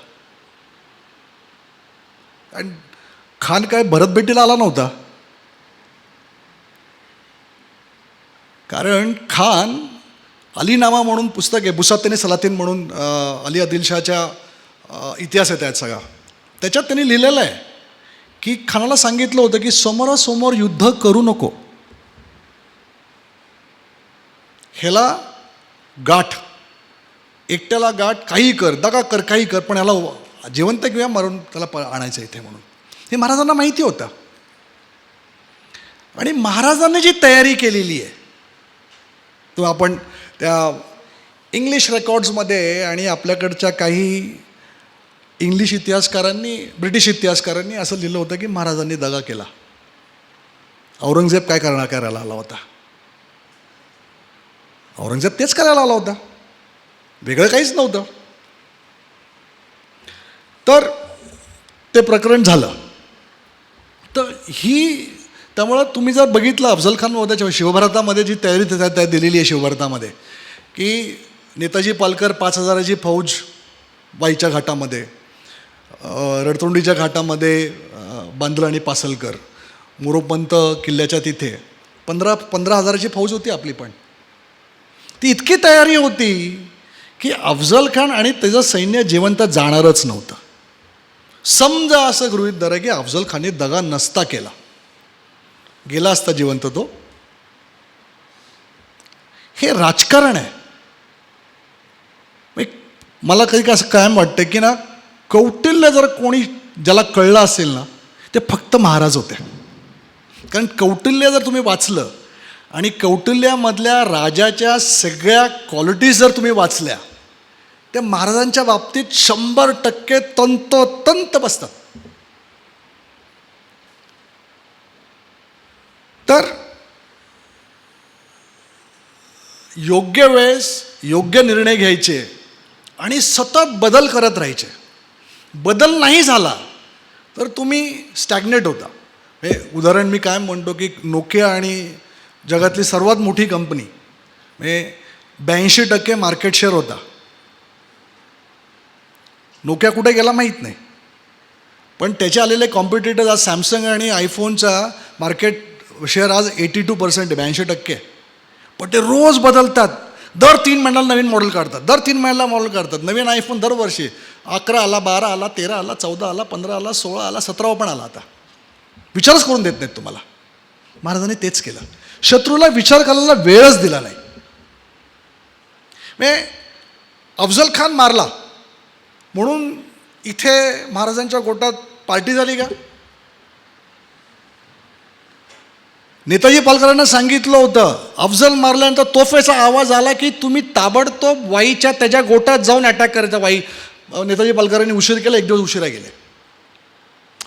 आणि खान काय भरत भेटीला आला नव्हता. कारण खान अलीनामा म्हणून पुस्तक आहे, बुसातीन सलातीन म्हणून अली आदिलशाहच्या इतिहास आहे त्यात सगळा. त्याच्यात त्यांनी लिहिलेलं आहे की खानाला सांगितलं होतं की समोरासमोर युद्ध करू नको, ह्याला गाठ, एकट्याला गाठ, काही कर, दगा कर, काही कर, पण ह्याला जिवंत किंवा मरून त्याला आणायचं इथे म्हणून. हे महाराजांना माहिती होतं. आणि महाराजांनी जी तयारी केलेली आहे तो आपण त्या इंग्लिश रेकॉर्ड्समध्ये आणि आपल्याकडच्या काही इंग्लिश इतिहासकारांनी, ब्रिटिश इतिहासकारांनी असं लिहिलं होतं की महाराजांनी दगा केला. औरंगजेब काय करायला आला होता? औरंगजेब तेच करायला आला होता, वेगळं काहीच नव्हतं. तर ते प्रकरण झालं. तर त्यामुळं तुम्ही जर बघितलं अफजल खान वधाच्या शिवभारतामध्ये जी तयारी त्या दिलेली आहे शिवभारतामध्ये, की नेताजी पालकर 5,000ची फौज वाईच्या घाटामध्ये, रडतोंडीच्या घाटामध्ये बांदल आणि पासलकर, मोरोपंत किल्ल्याच्या तिथे 15,000ची फौज होती आपली. पण ती इतकी तयारी होती की अफजल खान आणि त्याचं सैन्य जिवंत जाणारच नव्हतं. समजा असं गृहीत धरा की अफजल खानने दगा नसता केला, गेला असता जिवंत तो. हे राजकारण आहे. मला कधी असं कायम वाटतं की ना, कौटिल्य जर कोणी ज्याला कळलं असेल ना, ते फक्त महाराज होते. कारण कौटिल्य जर तुम्ही वाचलं आणि कौटिल्यामधल्या राजाच्या सगळ्या क्वालिटीज जर तुम्ही वाचल्या, त्या महाराजांच्या बाबतीत 100% तंतोतंत बसतात. तर योग्य वेळेस योग्य निर्णय घ्यायचे आणि सतत बदल करत राहायचे. बदल नाही झाला तर तुम्ही स्टॅग्नेट होता. हे उदाहरण मी काय म्हणतो की नोकिया आणि जगातली सर्वात मोठी कंपनी, म्हणजे 82% मार्केट शेअर होता. नोकिया कुठे गेला माहीत नाही, पण त्याचे आलेले कॉम्पिटिटर्स आज सॅमसंग आणि आयफोनचा मार्केट शेअर आज 82% 82%. पण ते रोज बदलतात. दर 3 महिन्याला नवीन मॉडेल काढतात, दर 3 महिन्याला मॉडेल काढतात. नवीन आयफोन दरवर्षी 11 आला, 12 आला, 13 आला, 14 आला, 15 आला, 16 आला, 17 पण आला. आता विचारच करून देत नाहीत तुम्हाला. महाराजांनी तेच केलं. शत्रूला विचार करायला वेळच दिला नाही. म्हणजे अफजल खान मारला म्हणून इथे महाराजांच्या गोटात पार्टी झाली का? नेताजी पालकरांना सांगितलं होतं, अफजल मारल्यानंतर तोफेचा आवाज आला की तुम्ही ताबडतोब वाईच्या त्याच्या गोटात जाऊन अटॅक करायचा. वाई नेताजी पालकरांनी उशीर केला, 1 दिवस उशिरा गेले.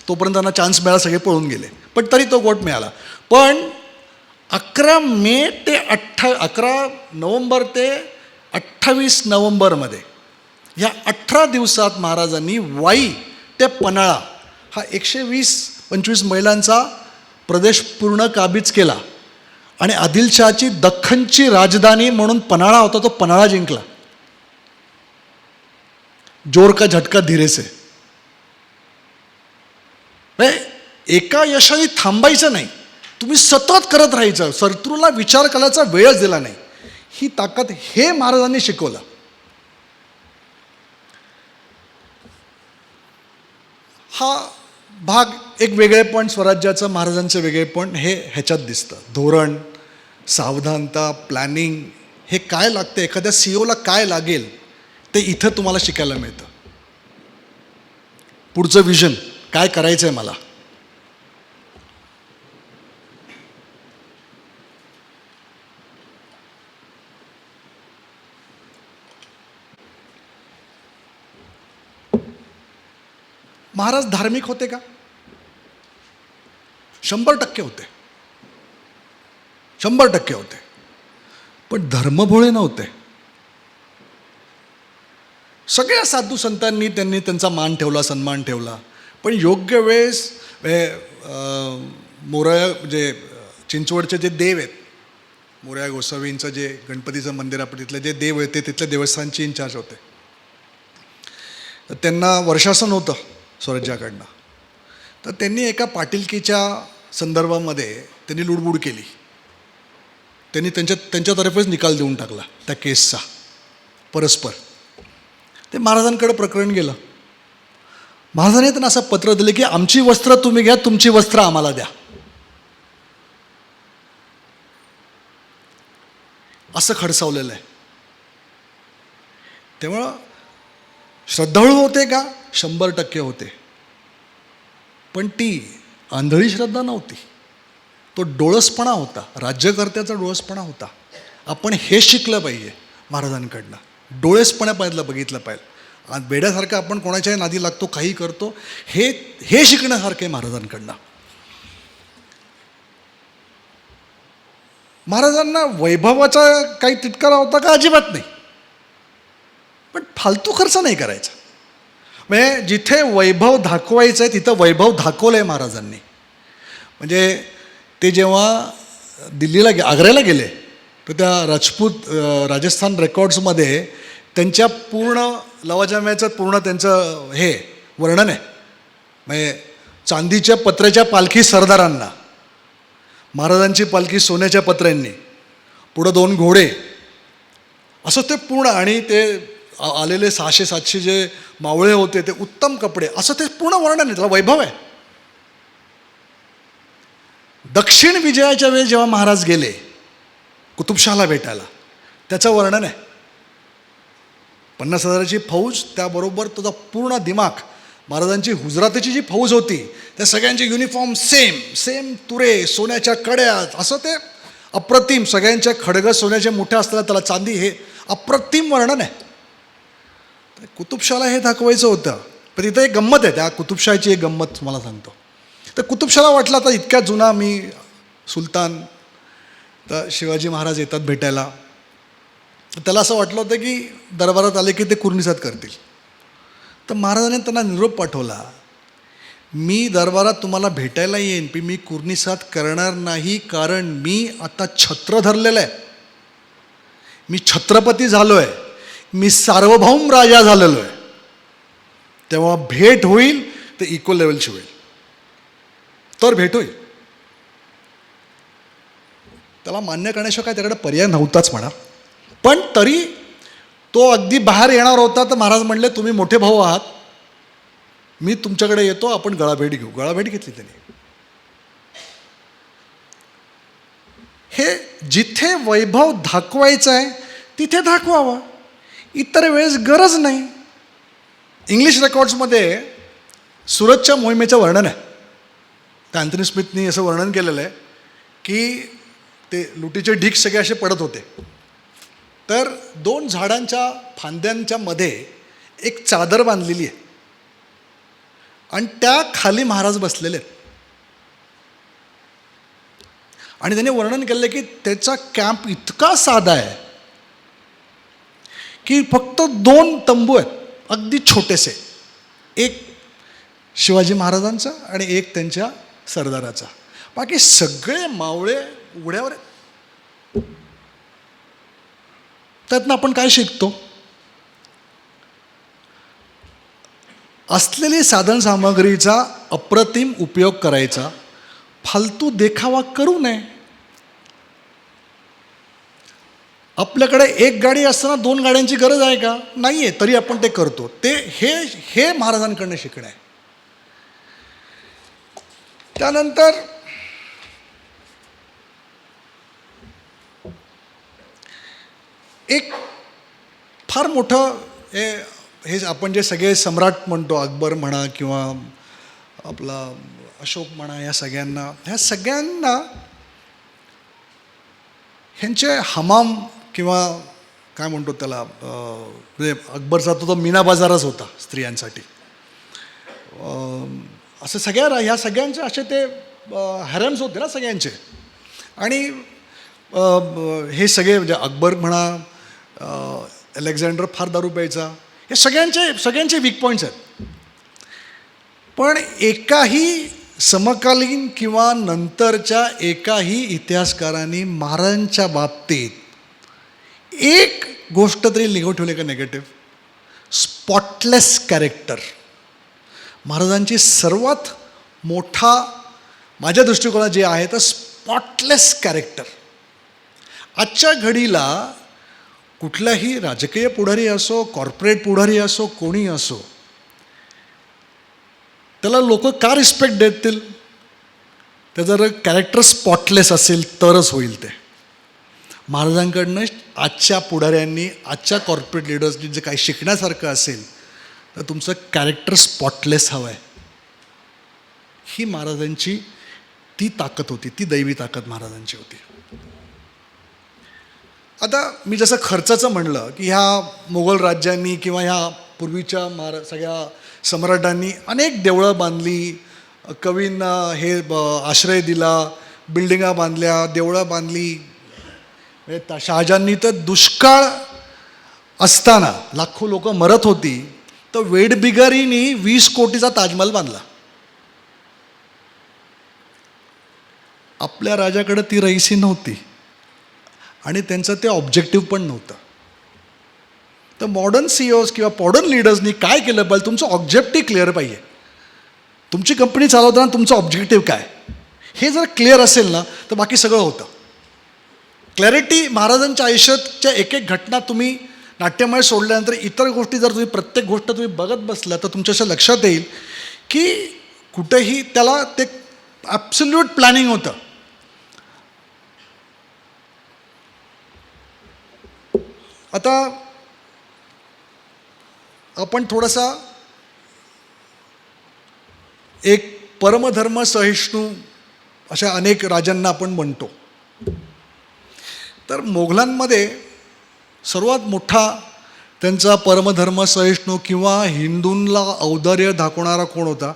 तोपर्यंत त्यांना चान्स मिळाला, सगळे पळून गेले, पण तरी तो गोट मिळाला. पण 11 नोव्हेंबर ते 28 नोव्हेंबरमध्ये या 18 दिवसात महाराजांनी वाई ते पन्हाळा हा 120-125 मैलांचा प्रदेश पूर्ण काबीज केला. आणि आदिलशहाची दख्खनची राजधानी म्हणून पन्हाळा होता, तो पन्हाळा जिंकला. जोर का झटका धीरे से. एका यशाने थांबायचं नाही, तुम्ही सतत करत राहायचं. शत्रूला विचार करायचा वेळच दिला नाही. ही ताकद हे महाराजांनी शिकवलं. हा भाग एक वेगळेपण, स्वराज्याचं महाराजांचं वेगळेपण हे ह्याच्यात दिसतं. धोरण, सावधानता, प्लॅनिंग, हे काय लागतं, एखाद्या सीओला काय लागेल ते इथं तुम्हाला शिकायला मिळतं. पुढचं विजन काय करायचं आहे मला. महाराज धार्मिक होते का? 100% होते. 100% होते. पण धर्मभोळे नव्हते. सगळ्या साधू संतांनी त्यांनी त्यांचा मान ठेवला, सन्मान ठेवला. पण योग्य वेळेस मोरया जे चिंचवडचे जे देव आहेत, मोरया गोसावींचं जे गणपतीचं मंदिर आपण तिथले जे देव आहेत ते तिथल्या देवस्थानचे इन्चार्ज होते. त्यांना वर्षासन होतं स्वराज्याकडनं. तर त्यांनी एका पाटीलकीच्या संदर्भामध्ये त्यांनी लुडबुड केली. त्यांनी त्यांच्यातर्फेच निकाल देऊन टाकला त्या केसचा परस्पर. ते महाराजांकडे प्रकरण गेलं. महाराजांनी त्यांना असं पत्र दिलं की आमची वस्त्र तुम्ही घ्या, तुमची वस्त्र आम्हाला द्या. असं खडसावलेलं आहे. तेव्हा श्रद्धाळू होते का? 100% होते. पण ती आंधळी श्रद्धा नव्हती. तो डोळसपणा होता, राज्यकर्त्याचा डोळसपणा होता. आपण हे शिकलं पाहिजे महाराजांकडनं. डोळेसपणा बघितलं पाहिजे. आणि बेड्यासारखं आपण कोणाच्याही नादी लागतो, काही करतो, हे शिकण्यासारखं आहे महाराजांकडनं. महाराजांना वैभवाचा काही तिटकारा होता का? अजिबात नाही. पण फालतू खर्च नाही करायचा. म्हणजे जिथे वैभव दाखवायचं आहे तिथं वैभव दाखवलं आहे महाराजांनी. म्हणजे ते जेव्हा दिल्लीला आग्र्याला गेले तर त्या राजस्थान रेकॉर्ड्समध्ये त्यांच्या पूर्ण लवाजम्याचं पूर्ण त्यांचं हे वर्णन आहे. म्हणजे चांदीच्या पत्र्याच्या पालखी सरदारांना, महाराजांची पालखी सोन्याच्या पत्र्यांनी, पुढं 2 घोडे, असं ते पूर्ण. आणि ते आलेले 600-700 जे मावळे होते ते उत्तम कपडे, असं ते पूर्ण वर्णन आहे. त्याला वैभव आहे. दक्षिण विजयाच्या वेळी जेव्हा महाराज गेले कुतुबशहाला भेटायला, त्याचं वर्णन आहे. 50,000ची फौज, त्याबरोबर तुझा पूर्ण दिमाग. महाराजांची गुजरातीची जी फौज होती त्या सगळ्यांचे युनिफॉर्म सेम तुरे, सोन्याच्या कड्या, असं ते अप्रतिम. सगळ्यांच्या खडग सोन्याचे मोठे असताना त्याला चांदी, हे अप्रतिम वर्णन आहे. कुतुबशाला हे दाखवायचं होतं. पण तिथं एक गंमत आहे. त्या कुतुबशाहीची एक गंमत तुम्हाला सांगतो. तर कुतुबशाला वाटलं आता इतक्या जुना मी सुलतान, तर शिवाजी महाराज येतात भेटायला. त्याला असं वाटलं होतं की दरबारात आले की ते कुर्निसात करतील. तर महाराजांनी त्यांना निरोप पाठवला, मी दरबारात तुम्हाला भेटायला येईन, पण मी कुर्निसात करणार नाही, कारण मी आता छत्र धरलेलं आहे. मी छत्रपती झालो आहे, मी सार्वभौम राजा झालेलो आहे. तेव्हा भेट होईल ते इक्वल लेवलची होईल, तर भेट होईल. त्याला मान्य करण्याशिवाय काय त्याकडे पर्याय नव्हताच म्हणा. पण तरी तो अगदी बाहेर येणार होता तर महाराज म्हणले, तुम्ही मोठे भाऊ आहात, मी तुमच्याकडे येतो, आपण गळाभेट घेऊ. गळाभेट घेतली त्यांनी. हे जिथे वैभव दाखवायचं आहे तिथे दाखवावं, इतर वेळेस गरज नाही. इंग्लिश रेकॉर्ड्समध्ये सुरतच्या मोहिमेचं वर्णन आहे. त्या अँथनी स्मिथनी असं वर्णन केलेलं आहे की ते लुटीचे ढीग सगळे असे पडत होते, तर 2 झाडांच्या फांद्यांच्या मध्ये एक चादर बांधलेली आहे आणि त्या खाली महाराज बसलेले आहेत. आणि त्याने वर्णन केलं की त्याचा कॅम्प इतका साधा आहे की फक्त 2 तंबू आहेत, अगदी छोटेसे. एक शिवाजी महाराजांचा आणि एक त्यांच्या सरदाराचा. बाकी सगळे मावळे उघड्यावर आहेत. त्यातनं आपण काय शिकतो? असलेली साधनसामग्रीचा अप्रतिम उपयोग करायचा, फालतू देखावा करू नये. आपल्याकडे 1 गाडी असताना 2 गाड्यांची गरज आहे का? नाही आहे, तरी आपण ते करतो. हे महाराजांकडनं शिकणं आहे. त्यानंतर एक फार मोठं हे आपण जे सगळे सम्राट म्हणतो, अकबर म्हणा किंवा आपला अशोक म्हणा, ह्या सगळ्यांना ह्यांचे हमाम किंवा काय म्हणतो त्याला, म्हणजे अकबरचा तो मीना बाजारच होता स्त्रियांसाठी. असं ह्या सगळ्यांचे असे ते हॅरम्स होते ना सगळ्यांचे. आणि हे सगळे म्हणजे अकबर म्हणा, अलेक्झांडर फार दारू प्यायचा, हे सगळ्यांचे वीक पॉईंट्स आहेत. पण एकाही समकालीन किंवा नंतरच्या एकाही इतिहासकारांनी महाराजांच्या बाबतीत एक गोष्ट तरी लिहून ठेवली का नेगेटिव्ह? Spotless character. महाराजांची सर्वात मोठा माझ्या दृष्टिकोनात जे आहे तर स्पॉटलेस कॅरेक्टर. आजच्या घडीला कुठलाही राजकीय पुढारी असो, कॉर्पोरेट पुढारी असो, कोणी असो, त्याला लोक का रिस्पेक्ट देतील? ते जर कॅरेक्टर स्पॉटलेस असेल तरच होईल. ते महाराजांकडनं आजच्या पुढाऱ्यांनी, आजच्या कॉर्पोरेट लिडर्सनी जे काही शिकण्यासारखं असेल तर तुमचं कॅरेक्टर स्पॉटलेस हवं आहे. ही महाराजांची ती ताकद होती, ती दैवी ताकद महाराजांची होती. आता मी जसं खर्चाचं म्हणलं की ह्या मोगल राज्यांनी किंवा ह्या पूर्वीच्या सगळ्या सम्राटांनी अनेक देवळं बांधली, कवींना हे आश्रय दिला, बिल्डिंगा बांधल्या, देवळं बांधली. म्हणजे शहाजहांनी तर दुष्काळ असताना लाखो लोक मरत होती तर वेडबिगारीनी 20 कोटीचा ताजमहल बांधला. आपल्या राजाकडे ती रईसी नव्हती आणि त्यांचं ते ऑब्जेक्टिव्ह पण नव्हतं. तर मॉडर्न CEOs किंवा मॉडर्न लिडर्सनी काय केलं पाहिजे? तुमचं ऑब्जेक्टिव्ह क्लिअर पाहिजे. तुमची कंपनी चालवताना तुमचं ऑब्जेक्टिव्ह काय हे जर क्लिअर असेल ना तर बाकी सगळं होतं. क्लॅरिटी महाराजांच्या आयुष्याच्या एक एक घटना तुम्ही नाट्यमय सोडल्यानंतर इतर गोष्टी जर तुम्ही प्रत्येक गोष्ट तुम्ही बघत बसला तर तुमच्या लक्षात येईल की कुठेही त्याला ते ॲब्सोल्यूट प्लॅनिंग होतं. आता आपण थोडासा एक परमधर्म सहिष्णू अशा अनेक राजांना आपण म्हणतो. तर मोगलांमध्ये सर्वात मोठा त्यांचा परमधर्म सहिष्णू किंवा हिंदूंना औदार्य दाखवणारा कोण होता?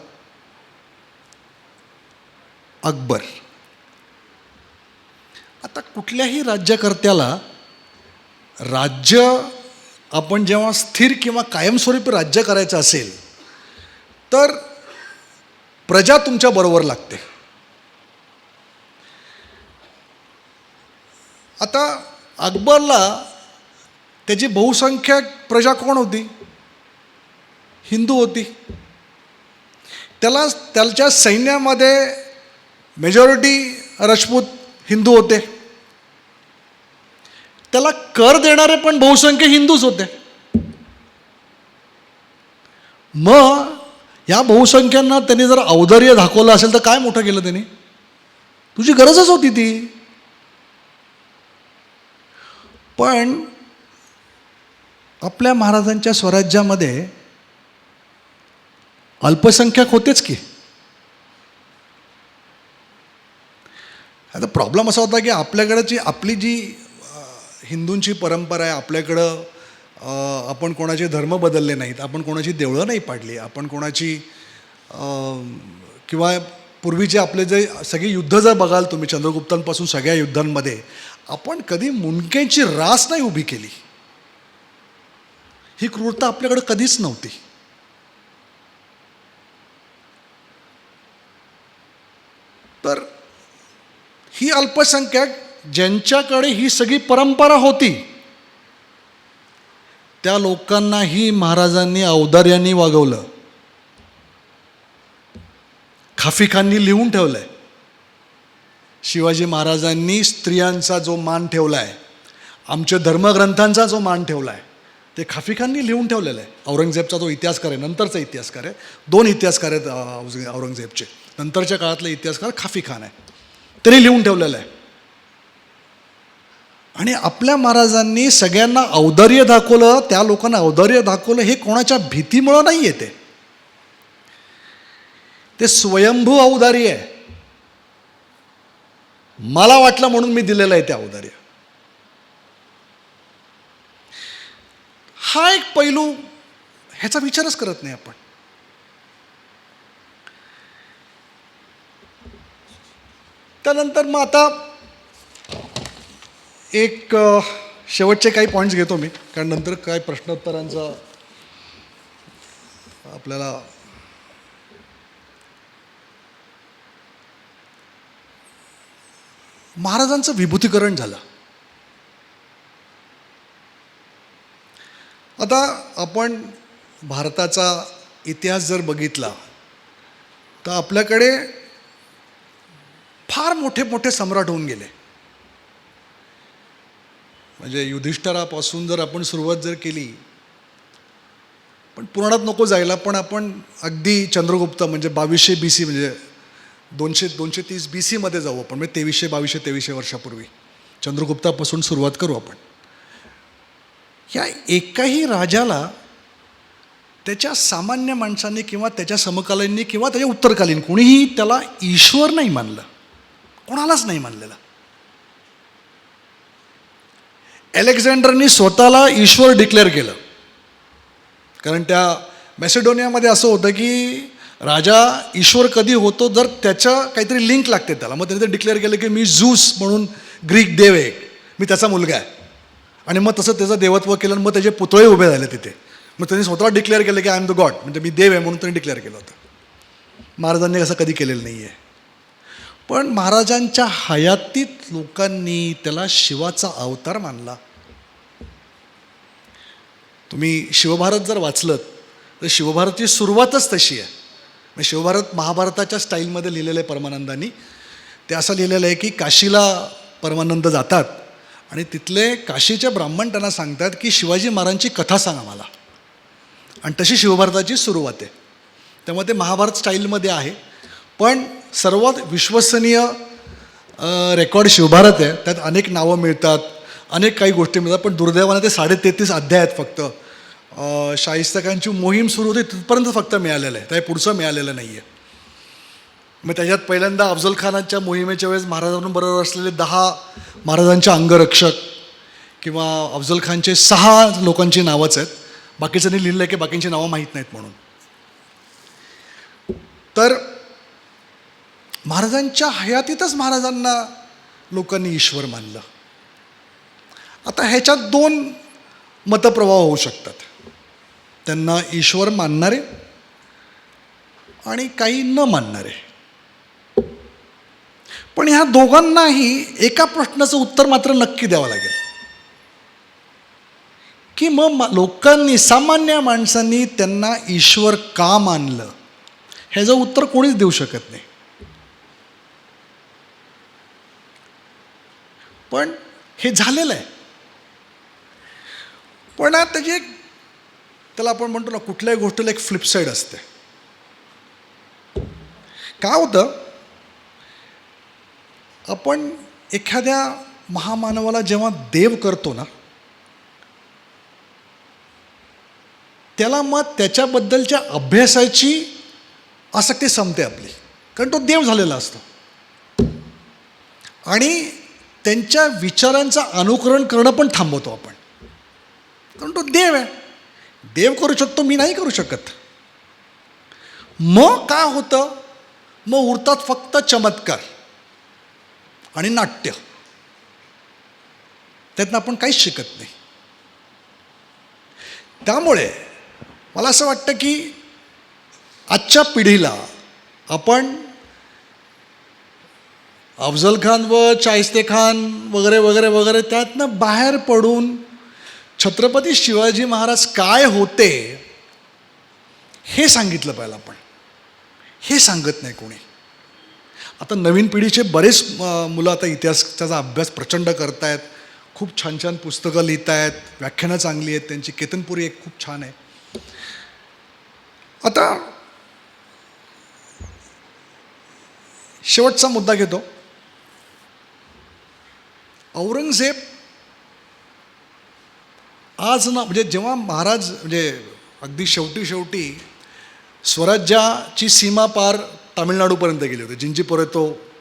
अकबर. आता कुठल्याही राज्यकर्त्याला राज्य आपण जेव्हा स्थिर किंवा कायमस्वरूपी राज्य करायचं असेल तर प्रजा तुमच्या बरोबर लागते. आता अकबरला त्याची बहुसंख्यक प्रजा कोण होती? हिंदू होती. त्याच्या सैन्यामध्ये मेजॉरिटी राजपूत हिंदू होते. त्याला कर देणारे पण बहुसंख्य हिंदूच होते. मग या बहुसंख्यांना त्यांनी जर औदार्य दाखवलं असेल तर काय मोठं केलं त्यांनी? तुझी गरजच होती ती. पण आपल्या महाराजांच्या स्वराज्यामध्ये अल्पसंख्याक होतेच की. आता प्रॉब्लेम असा होता की आपल्याकडची आपली जी हिंदूंची परंपरा आहे, आपल्याकडं आपण कोणाचे धर्म बदलले नाहीत, आपण कोणाची देवळं नाही पाडली, आपण कोणाची किंवा पूर्वीचे आपले जे सगळी युद्ध जर बघाल तुम्ही चंद्रगुप्तांपासून सगळ्या युद्धांमध्ये आपण कधी मुंडक्यांची रास नाही उभी केली. ही क्रूरता आपल्याकडे कधीच नव्हती. तर ही अल्पसंख्याक ज्यांच्याकडे ही सगळी परंपरा होती त्या लोकांनाही महाराजांनी औदार्याने वागवलं. खाफिखांनी लिहून ठेवलंय, शिवाजी महाराजांनी स्त्रियांचा जो मान ठेवला आहे, आमच्या धर्मग्रंथांचा जो मान ठेवला आहे ते खाफिखांनी लिहून ठेवलेलं आहे. औरंगजेबचा जो इतिहासकार आहे, नंतरचा इतिहासकार आहे, 2 इतिहासकार आहेत औरंगजेबचे, नंतरच्या काळातले इतिहासकार खाफिखान आहे, तरी लिहून ठेवलेलं आहे. आणि आपल्या महाराजांनी सगळ्यांना औदार्य दाखवलं, त्या लोकांना औदार्य दाखवलं हे कोणाच्या भीतीमुळं नाही येते, ते स्वयंभू औदार्य आहे. मला वाटलं म्हणून मी दिलेलं आहे ते औदार्य. हा एक पैलू, ह्याचा विचारच करत नाही आपण. त्यानंतर मग आता एक शेवटचे काही पॉईंट्स घेतो मी, कारण नंतर काय प्रश्नोत्तरांचा आपल्याला महाराजांचं विभूतीकरण झालं. आता आपण भारताचा इतिहास जर बघितला तर आपल्याकडे फार मोठे मोठे सम्राट होऊन गेले. म्हणजे युधिष्ठिरापासून जर आपण सुरुवात जर केली, पण पुराणात नको जायला, पण आपण अगदी चंद्रगुप्त म्हणजे 2200 BC म्हणजे 230 BC मध्ये जाऊ आपण, म्हणजे 2300 वर्षापूर्वी चंद्रगुप्तापासून सुरुवात करू आपण. या एकाही राजाला त्याच्या सामान्य माणसांनी किंवा त्याच्या समकालीननी किंवा त्याच्या उत्तरकालीन कोणीही त्याला ईश्वर नाही मानलं, कोणालाच नाही मानलेलं. अलेक्झांडरनी स्वतःला ईश्वर डिक्लेअर केलं, कारण त्या मॅसेडोनियामध्ये असं होतं की राजा ईश्वर कधी होतो जर त्याचं काहीतरी लिंक लागते त्याला. मग त्याने ते डिक्लेअर केलं की मी झूस म्हणून ग्रीक देव आहे, मी त्याचा मुलगा आहे. आणि मग तसं त्याचं देवत्व केलं आणि मग त्याचे पुतळे उभे झाले तिथे. मग त्यांनी स्वतःला डिक्लेअर केलं की आय एम द गॉड, म्हणजे मी देव आहे म्हणून त्यांनी डिक्लेअर केलं होतं. महाराजांनी असं कधी केलेलं नाही आहे. पण महाराजांच्या हयातीत लोकांनी त्याला शिवाचा अवतार मानला. तुम्ही शिवभारत जर वाचलं तर शिवभारतची सुरुवातच तशी आहे. म्हणजे शिवभारत महाभारताच्या स्टाईलमध्ये लिहिलेलं आहे परमानंदांनी. ते असं लिहिलेलं आहे की काशीला परमानंद जातात आणि तिथले काशीचे ब्राह्मण त्यांना सांगतात की शिवाजी महाराजांची कथा सांग आम्हाला, आणि तशी शिवभारताची सुरुवात आहे. त्यामुळे ते महाभारत स्टाईलमध्ये आहे, पण सर्वात विश्वसनीय रेकॉर्ड शिवभारत आहे. त्यात अनेक नावं मिळतात, अनेक काही गोष्टी मिळतात, पण दुर्दैवाने ते 33.5 अध्याय आहेत फक्त. शाहिस्तकांची मोहीम सुरू होती तिथपर्यंत फक्त मिळालेलं आहे, त्या पुढचं मिळालेलं नाही आहे. मग त्याच्यात पहिल्यांदा अफजल खानाच्या मोहिमेच्या वेळेस महाराजांबरोबर असलेले 10 महाराजांचे अंगरक्षक किंवा अफजल खानचे 6 लोकांची नावंच आहेत. बाकीच्यांनी लिहिलं आहे की बाकींची नावं माहीत नाहीत म्हणून. तर महाराजांच्या हयातीतच महाराजांना लोकांनी ईश्वर मानलं. आता ह्याच्यात 2 मतप्रवाह होऊ शकतात. त्यांना ईश्वर मानणारे आणि काही न मानणारे. पण ह्या दोघांनाही एका प्रश्नाचं उत्तर मात्र नक्की द्यावं लागेल की मग लोकांनी, सामान्य माणसांनी त्यांना ईश्वर का मानलं, ह्याचं उत्तर कोणीच देऊ शकत नाही. पण हे झालेलं आहे. पण त्याची एक, त्याला आपण म्हणतो ना, कुठल्याही गोष्टीला एक फ्लिपसाईड असते. काय होतं, आपण एखाद्या महामानवाला जेव्हा देव करतो ना, त्याला मग त्याच्याबद्दलच्या अभ्यासाची आसक्ती संपते आपली, कारण तो देव झालेला असतो. आणि त्यांच्या विचारांचं अनुकरण करणं पण थांबवतो आपण, कारण तो देव आहे. देव करू शकतो, मी नाही करू शकत. मग काय होतं, मग उरतात फक्त चमत्कार आणि नाट्य. त्यातनं आपण काहीच शिकत नाही. त्यामुळे मला असं वाटतं की आजच्या पिढीला आपण अफजल खान व शाहिस्ते खान वगैरे वगैरे वगैरे त्यातनं बाहेर पडून छत्रपती शिवाजी महाराज काय होते हे सांगितलं पाहिजे आपण. हे सांगत नाही कोणी. आता नवीन पिढीचे बरेच मुलं आता इतिहासाचा अभ्यास प्रचंड करतायत, खूप छान छान पुस्तकं लिहित आहेत, व्याख्यानं चांगली आहेत त्यांची. केतनपुरी एक खूप छान आहे. आता शेवटचा मुद्दा घेतो. औरंगजेब आज ना, म्हणजे जेव्हा महाराज म्हणजे अगदी शेवटी स्वराज्याची सीमा पार तामिळनाडूपर्यंत गेली होती, जिंजीपर्यंत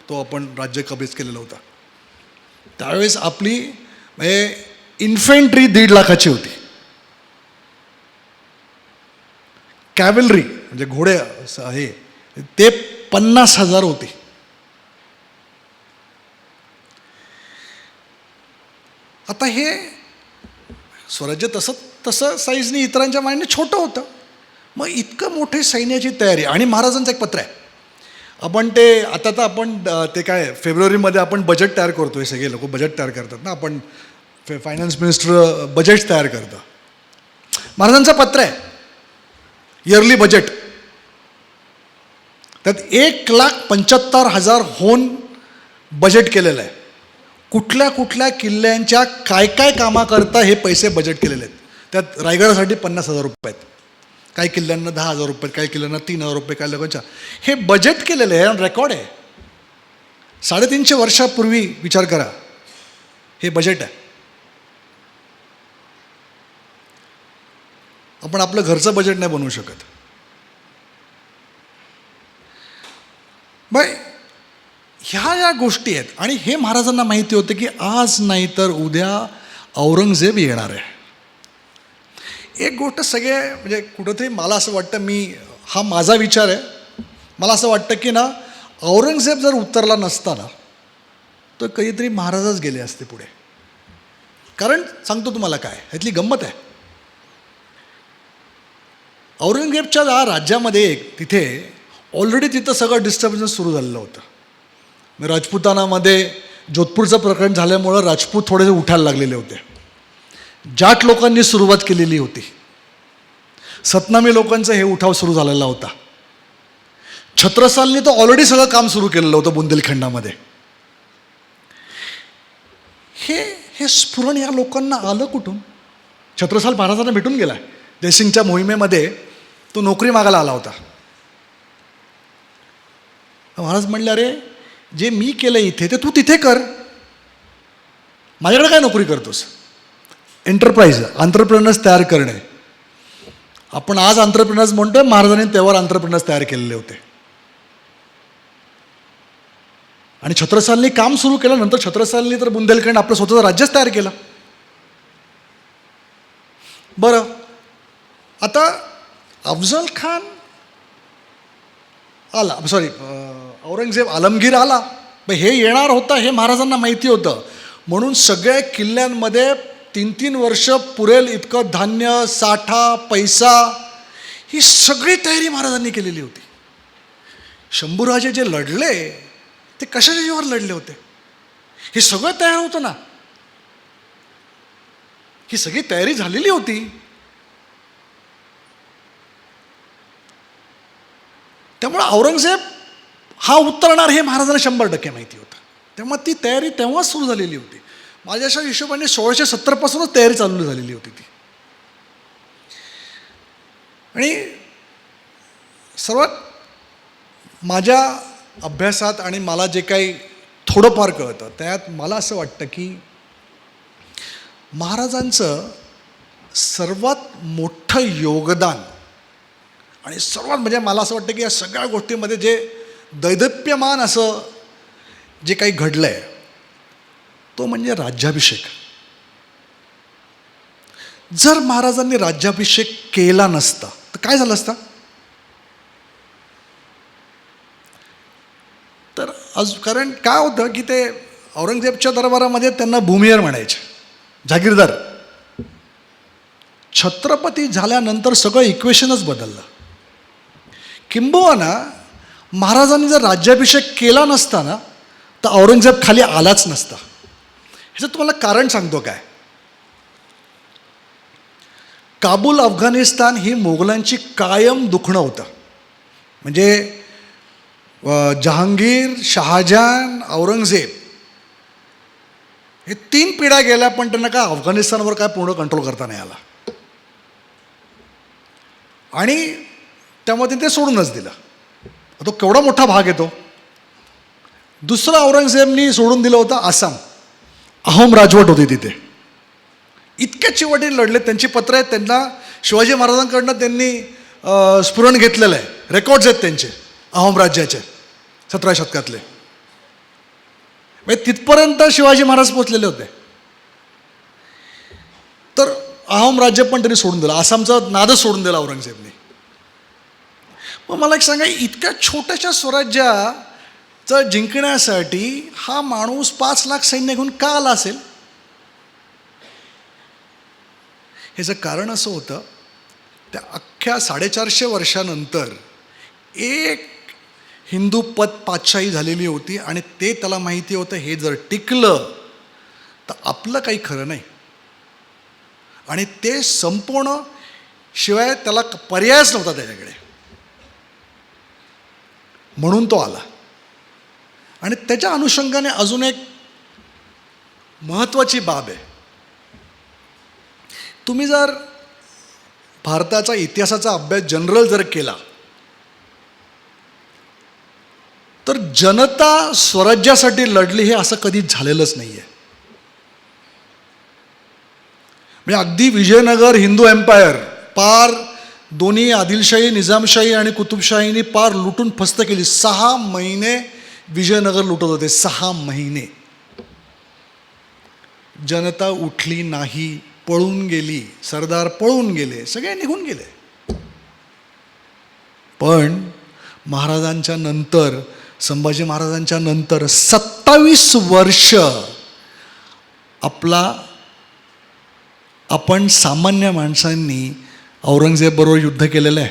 तो आपण राज्य कब्ज केलेला होता. त्यावेळेस आपली म्हणजे इन्फेंट्री 1.5 लाखाची होती. कॅव्हलरी म्हणजे घोडे हे ते 50,000 होते. आता हे स्वराज्य तसं साईजने इतरांच्या मानाने छोटं होतं. मग इतकं मोठे सैन्याची तयारी. आणि महाराजांचं एक पत्र आहे, आपण ते आता तर आपण ते काय फेब्रुवारीमध्ये आपण बजेट तयार करतो. हे सगळे लोक बजेट तयार करतात ना, आपण फायनान्स मिनिस्टर बजेट तयार करतं. महाराजांचं पत्र आहे, इयरली बजेट. त्यात 1,75,000 होऊन बजेट केलेलं आहे. कुठल्या कुठल्या किल्ल्यांच्या काय काय कामाकरता हे पैसे बजेट केलेले आहेत. त्यात रायगडासाठी 50,000 रुपये आहेत, काही किल्ल्यांना 10,000 रुपये, काही किल्ल्यांना 3,000 रुपये, काही लोकांच्या हे बजेट केलेलं आहे. रेकॉर्ड आहे. 350 वर्षापूर्वी विचार करा, हे बजेट आहे. आपण आपलं घरचं बजेट नाही बनवू शकत. मग ह्या या गोष्टी आहेत आणि हे महाराजांना माहिती होतं की आज नाही तर उद्या औरंगजेब येणार आहे. एक गोष्ट सगळे म्हणजे कुठंतरी मला असं वाटतं, हा माझा विचार आहे, मला असं वाटतं की ना औरंगजेब जर उतरला नसता ना तर कधीतरी महाराजच गेले असते पुढे. कारण सांगतो तुम्हाला काय ह्यातली गंमत आहे. औरंगजेबच्या राज्यामध्ये तिथे ऑलरेडी तिथं सगळं डिस्टर्बन्स सुरू झालेलं होतं. मग राजपुतानामध्ये जोधपूरचं प्रकरण झाल्यामुळं राजपूत थोडेसे उठायला लागलेले होते. जाट लोकांनी सुरुवात केलेली होती. सतनामी लोकांचं हे उठाव सुरू झालेला होता. छत्रसालनी तर ऑलरेडी सगळं काम सुरू केलेलं होतं बुंदेलखंडामध्ये. हे स्फुरण या लोकांना आलं कुठून? छत्रसाल महाराजांना भेटून गेला. जयसिंगच्या मोहिमेमध्ये तो नोकरी मागायला आला होता. महाराज म्हणले, अरे जे मी केलं इथे ते तू तिथे कर, माझ्याकडे काय नोकरी करतोस? एंटरप्राइज, आंतरप्रेनर्स तयार करणे. आपण आज आंतरप्रेनर्स म्हणतोय, महाराजांनी तेव्हा आंतरप्रेनर्स तयार केलेले होते. आणि छत्रसालनी काम सुरू केल्यानंतर छत्रसालनी तर बुंदेलखंड आपलं स्वतःचं राज्यच तयार केलं. बरं, आता अफजल खान आला, औरंगजेब आलमगीर आला. हे येणार होता हे महाराजांना माहिती होतं. म्हणून सगळ्या किल्ल्यांमध्ये 3-3 वर्ष पुरेल इतकं धान्य, साठा, पैसा, ही सगळी तयारी महाराजांनी केलेली होती. शंभूराजे जे लढले ते कशाच्या जीवावर लढले होते? हे सगळं तयार होतं ना, ही सगळी तयारी झालेली होती. त्यामुळे औरंगजेब हा उतरणार हे महाराजांना 100% माहिती होतं. तेव्हा ती तयारी तेव्हाच सुरू झालेली होती. माझ्या अशा हिशोबाने 1670 पासूनच तयारी चालू झालेली होती ती. आणि सर्वात माझ्या अभ्यासात आणि मला जे काही थोडंफार कळतं त्यात मला असं वाटतं की महाराजांचं सर्वात मोठं योगदान आणि सर्वात म्हणजे मला असं वाटतं की या सगळ्या गोष्टीमध्ये जे दैदप्यमान असं जे काही घडलं आहे तो म्हणजे राज्याभिषेक. जर महाराजांनी राज्याभिषेक केला नसता तर काय झालं असतं? तर कारण काय होतं की ते औरंगजेबच्या दरबारामध्ये त्यांना भूमियर म्हणायचे, जागीरदार. छत्रपती झाल्यानंतर सगळं इक्वेशनच बदललं. किंबहुना महाराजांनी जर राज्याभिषेक केला नसता ना तर औरंगजेब खाली आलाच नसता. ह्याचं तुम्हाला कारण सांगतो काय. काबूल अफगाणिस्तान ही मोगलांची कायम दुखणं होतं. म्हणजे जहांगीर, शहाजहान, औरंगजेब हे 3 पिढ्या गेल्या पण त्यांना काय अफगाणिस्तानवर काय पूर्ण कंट्रोल करता नाही आला. आणि त्यामध्ये ते सोडूनच दिलं. तो केवढा मोठा भाग येतो. दुसरा औरंगजेबनी सोडून दिलं होतं आसाम. अहोम राजवट होती तिथे. इतक्या चिवटी लढले. त्यांची पत्र आहेत, त्यांना शिवाजी महाराजांकडनं त्यांनी स्फुरण घेतलेलं आहे. रेकॉर्ड्स आहेत त्यांचे अहोम राज्याचे 17व्या शतकातले. म्हणजे तिथपर्यंत शिवाजी महाराज पोचलेले होते. तर अहोम राज्य पण त्यांनी सोडून दिलं. आसामचा नादच सोडून दिला औरंगजेबने. मग मला एक सांगा, इतक्या छोट्याशा स्वराज्याचं जिंकण्यासाठी हा माणूस 5 लाख सैन्य घेऊन का आला असेल? ह्याचं कारण असं होतं, त्या अख्ख्या 450 वर्षानंतर एक हिंदू पातशाही झालेली होती आणि ते त्याला माहिती होतं हे जर टिकलं तर आपलं काही खरं नाही. आणि ते संपवणं शिवाय त्याला पर्यायच नव्हता त्याच्याकडे. म्हणून तो आला. आणि त्याच्या अनुषंगाने अजून एक महत्त्वाची बाब आहे. तुम्ही जर भारताचा इतिहासाचा अभ्यास जनरल जर केला तर जनता स्वराज्यासाठी लढली हे असं कधीच झालेलंच नाही आहे. म्हणजे अगदी विजयनगर हिंदू एम्पायर पार दोन्ही आदिलशाही निजामशाही आणि कुतुबशाहीने पार लुटून फस्त केली. 6 महिने विजयनगर लुटत होते. 6 महिने जनता उठली नाही, पळून गेली, सरदार पळून गेले, सगळे निघून गेले. पण महाराजांच्या नंतर, संभाजी महाराजांच्या नंतर 27 वर्ष आपण सामान्य माणसांनी औरंगजेबबरोबर युद्ध केलेलं आहे,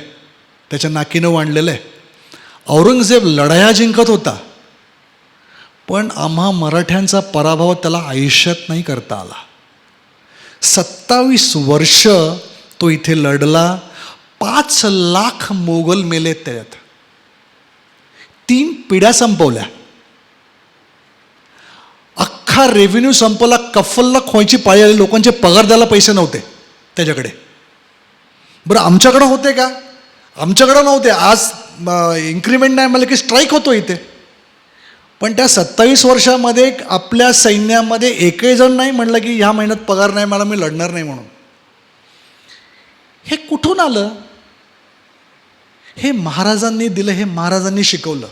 त्याच्या नाकीनं वाढलेलं आहे. औरंगजेब लढाया जिंकत होता, पण आम्हा मराठ्यांचा पराभव त्याला आयुष्यात नाही करता आला. 27 वर्ष तो इथे लढला. 5 लाख मोगल मेले त्यात. 3 पिढ्या संपवल्या. अख्खा रेव्हेन्यू संपवला. कफलला खोयची पाळी आली. लोकांचे पगार द्यायला पैसे नव्हते त्याच्याकडे. बरं आमच्याकडं होते का? आमच्याकडं नव्हते. आज इन्क्रीमेंट नाही म्हणलं की स्ट्राईक होतो इथे. पण त्या 27 वर्षामध्ये आपल्या सैन्यामध्ये एकही जण नाही म्हणलं की ह्या महिन्यात पगार नाही मला, मी लढणार नाही म्हणून. हे कुठून आलं? हे महाराजांनी दिलं, हे महाराजांनी शिकवलं.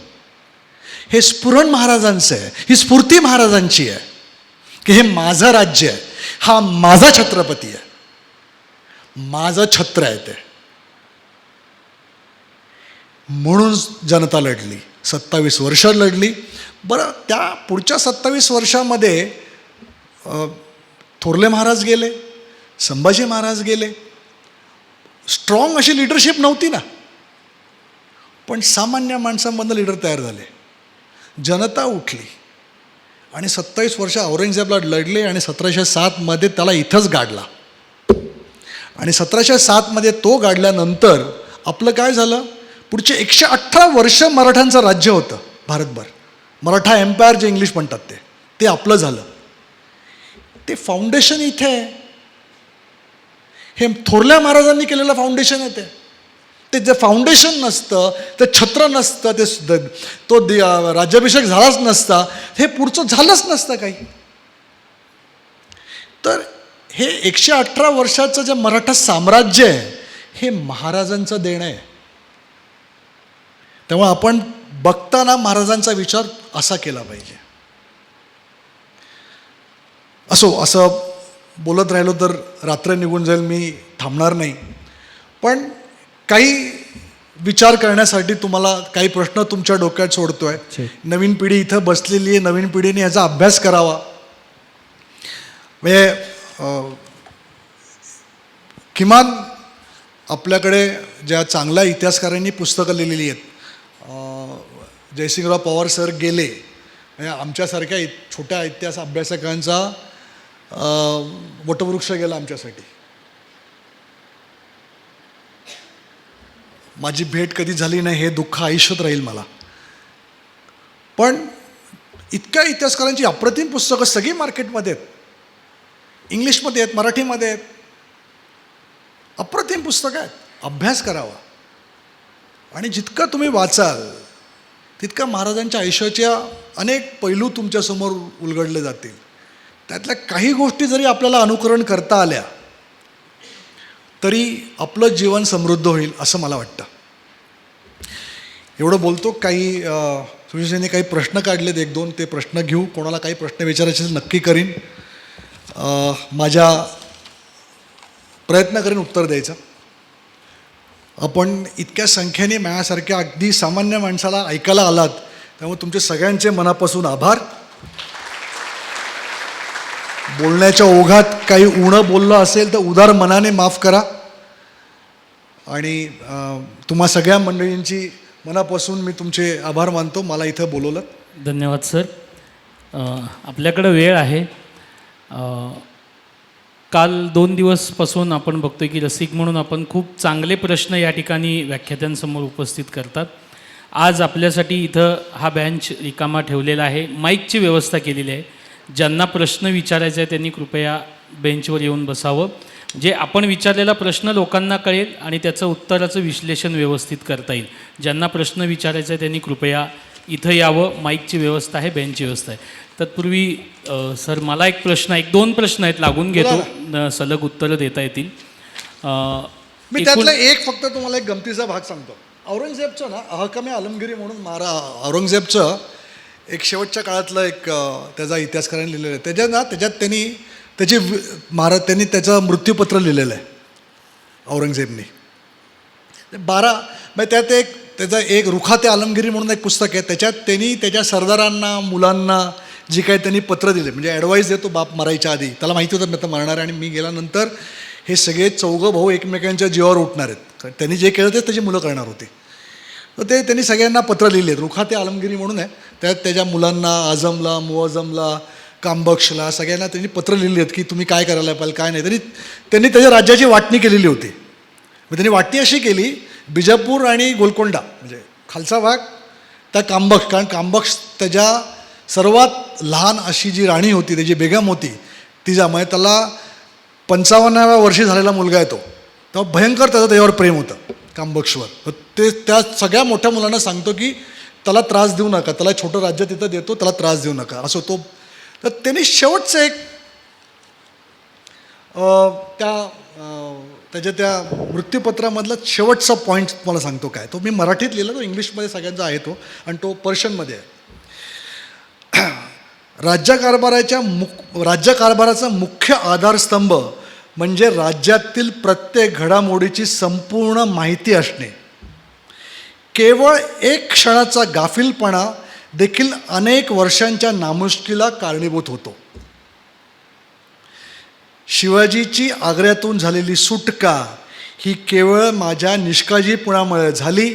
हे स्फुरण महाराजांचं आहे, ही स्फूर्ती महाराजांची आहे की हे माझं राज्य आहे, हा माझा छत्रपती आहे, माझं छत्र आहे ते. म्हणून जनता लढली, 27 वर्ष लढली. बरं त्या पुढच्या 27 वर्षामध्ये थोरले महाराज गेले, संभाजी महाराज गेले. स्ट्रॉंग अशी लिडरशिप नव्हती ना, पण सामान्य माणसांमधनं लीडर तयार झाले. जनता उठली आणि 27 वर्ष औरंगजेबला लढले आणि 1707 त्याला इथंच गाडला. आणि 1707 तो गाडल्यानंतर आपलं काय झालं? पुढचे 118 वर्ष मराठ्यांचं राज्य होतं भारतभर. मराठा एम्पायर जे इंग्लिश म्हणतात ते आपलं झालं. ते फाउंडेशन इथे आहे. हे थोरल्या महाराजांनी केलेलं फाउंडेशन आहे ते जे फाउंडेशन नसतं, ते छत्र नसतं, तो राज्याभिषेक झालाच नसता, हे पुढचं झालंच नसतं काही. तर हे 118 वर्षाचं जे मराठा साम्राज्य आहे हे महाराजांचं देणं आहे. त्यामुळे आपण बघताना महाराजांचा विचार असा केला पाहिजे. असं बोलत राहिलो तर रात्र निघून जाईल, मी थांबणार नाही. पण काही विचार करण्यासाठी तुम्हाला काही प्रश्न तुमच्या डोक्यात सोडतोय. नवीन पिढी इथं बसलेली आहे, नवीन पिढीने याचा अभ्यास करावा. म्हणजे किमान आपल्याकडे ज्या चांगल्या इतिहासकारांनी पुस्तकं लिहिलेली आहेत, जयसिंगराव पवार सर गेले, म्हणजे आमच्यासारख्या छोट्या इतिहास अभ्यासकांचा वटवृक्ष गेला आमच्यासाठी. माझी भेट कधी झाली नाही हे दुःख आयुष्यात राहील मला. पण इतक्या इतिहासकारांची अप्रतिम पुस्तकं सगळी मार्केटमध्ये आहेत, इंग्लिशमध्ये आहेत, मराठीमध्ये आहेत. अप्रतिम पुस्तकं आहेत. अभ्यास करावा. आणि जितकं तुम्ही वाचाल तितकं महाराजांच्या आयुष्याच्या अनेक पैलू तुमच्यासमोर उलगडले जातील. त्यातल्या काही गोष्टी जरी आपल्याला अनुकरण करता आल्या तरी आपलं जीवन समृद्ध होईल असं मला वाटतं. एवढं बोलतो. काही सुशीलने काही प्रश्न काढलेत, 1-2 ते प्रश्न घेऊ. कोणाला काही प्रश्न विचारायचे नक्की करीन, माझ्या प्रयत्न करीन उत्तर द्यायचं. आपण इतक्या संख्येने माझ्यासारख्या अगदी सामान्य माणसाला ऐकायला आलात, त्यामुळे तुमचे सगळ्यांचे मनापासून आभार. बोलण्याच्या ओघात काही उणं बोललं असेल तर उदार मनाने माफ करा. आणि तुम्हा सगळ्या मंडळींची मनापासून मी तुमचे आभार मानतो, मला इथं बोलवलं.
धन्यवाद सर. आपल्याकडं वेळ आहे. काल 2 दिवसपासून आपण बघतोय की रसिक म्हणून आपण खूप चांगले प्रश्न या ठिकाणी व्याख्यात्यांसमोर उपस्थित करतात. आज आपल्यासाठी इथं हा बेंच रिकामा ठेवलेला आहे. माईकची व्यवस्था केलेली आहे. ज्यांना प्रश्न विचारायचा आहे त्यांनी कृपया बेंचवर येऊन बसावं. जे आपण विचारलेला प्रश्न लोकांना कळेल आणि त्याचं उत्तराचं विश्लेषण व्यवस्थित करता येईल. ज्यांना प्रश्न विचारायचा आहे त्यांनी कृपया इथं यावं. माईकची व्यवस्था आहे, बेंचची व्यवस्था आहे. तत्पूर्वी सर मला एक प्रश्न, एक दोन प्रश्न आहेत, लागून घेतो, सलग उत्तरं देता येतील.
मी त्यातला एक फक्त तुम्हाला एक गमतीचा भाग सांगतो. औरंगजेबचं ना अहकमे आलमगिरी म्हणून औरंगजेबचं एक शेवटच्या काळातलं एक त्याचा इतिहासकारांनी लिहिलेलं आहे. त्याच्यात त्यांनी त्याचं मृत्यूपत्र लिहिलेलं आहे औरंगजेबनी. 12 म्हणजे त्याचा एक रुखाते आलमगिरी म्हणून एक पुस्तक आहे. त्याच्यात त्यांनी त्याच्या सरदारांना, मुलांना जी काही त्यांनी पत्र दिले, म्हणजे ॲडवाईस देतो बाप मरायच्या आधी. त्याला माहिती होतं मी आता मरणार आहे आणि मी गेल्यानंतर हे सगळे 4 भाऊ एकमेकांच्या जीवावर उठणार आहेत. त्यांनी जे केलं तेच त्याची मुलं करणार होती. तर ते त्यांनी सगळ्यांना पत्र लिहिले. रुखाते आलमगिरी म्हणून आहे. त्यात त्याच्या मुलांना, आझमला, मुअझमला, कामबख्शला सगळ्यांना त्यांनी पत्र लिहिली आहेत की तुम्ही काय करायला पाहिजे, काय नाही. त्यांनी त्याच्या राज्याची वाटणी केलेली होती. मग त्यांनी वाटणी अशी केली, बिजापूर आणि गोलकोंडा म्हणजे खालचा भाग त्या कामबख्श, कारण कामबख्श त्याच्या सर्वात लहान अशी जी राणी होती, त्याची बेगम होती, तिच्यामुळे त्याला 55व्या वर्षी झालेला मुलगा आहे तो. तेव्हा भयंकर त्याच्यावर प्रेम होतं कामबख्शवर. ते त्या सगळ्या मोठ्या मुलांना सांगतो की त्याला त्रास देऊ नका, त्याला छोटं राज्य तिथं देतो, त्याला त्रास देऊ नका असं तो. तर त्यांनी शेवटचं एक त्याच्या त्या मृत्यूपत्रामधला शेवटचा पॉईंट तुम्हाला सांगतो काय. तो मी मराठीत लिहिला, तो इंग्लिशमध्ये सगळ्यांचा आहे तो, आणि तो पर्शियनमध्ये आहे. राज्यकारभाराचा मुख्य आधारस्तंभ म्हणजे राज्यातील प्रत्येक घडामोडीची संपूर्ण माहिती असणे. केवळ एक क्षणाचा गाफीलपणा देखील अनेक वर्षांच्या नामुष्कीला कारणीभूत होतो. शिवाजीची आग्र्यातून झालेली सुटका ही केवळ माझ्या निष्काळजीपणामुळे झाली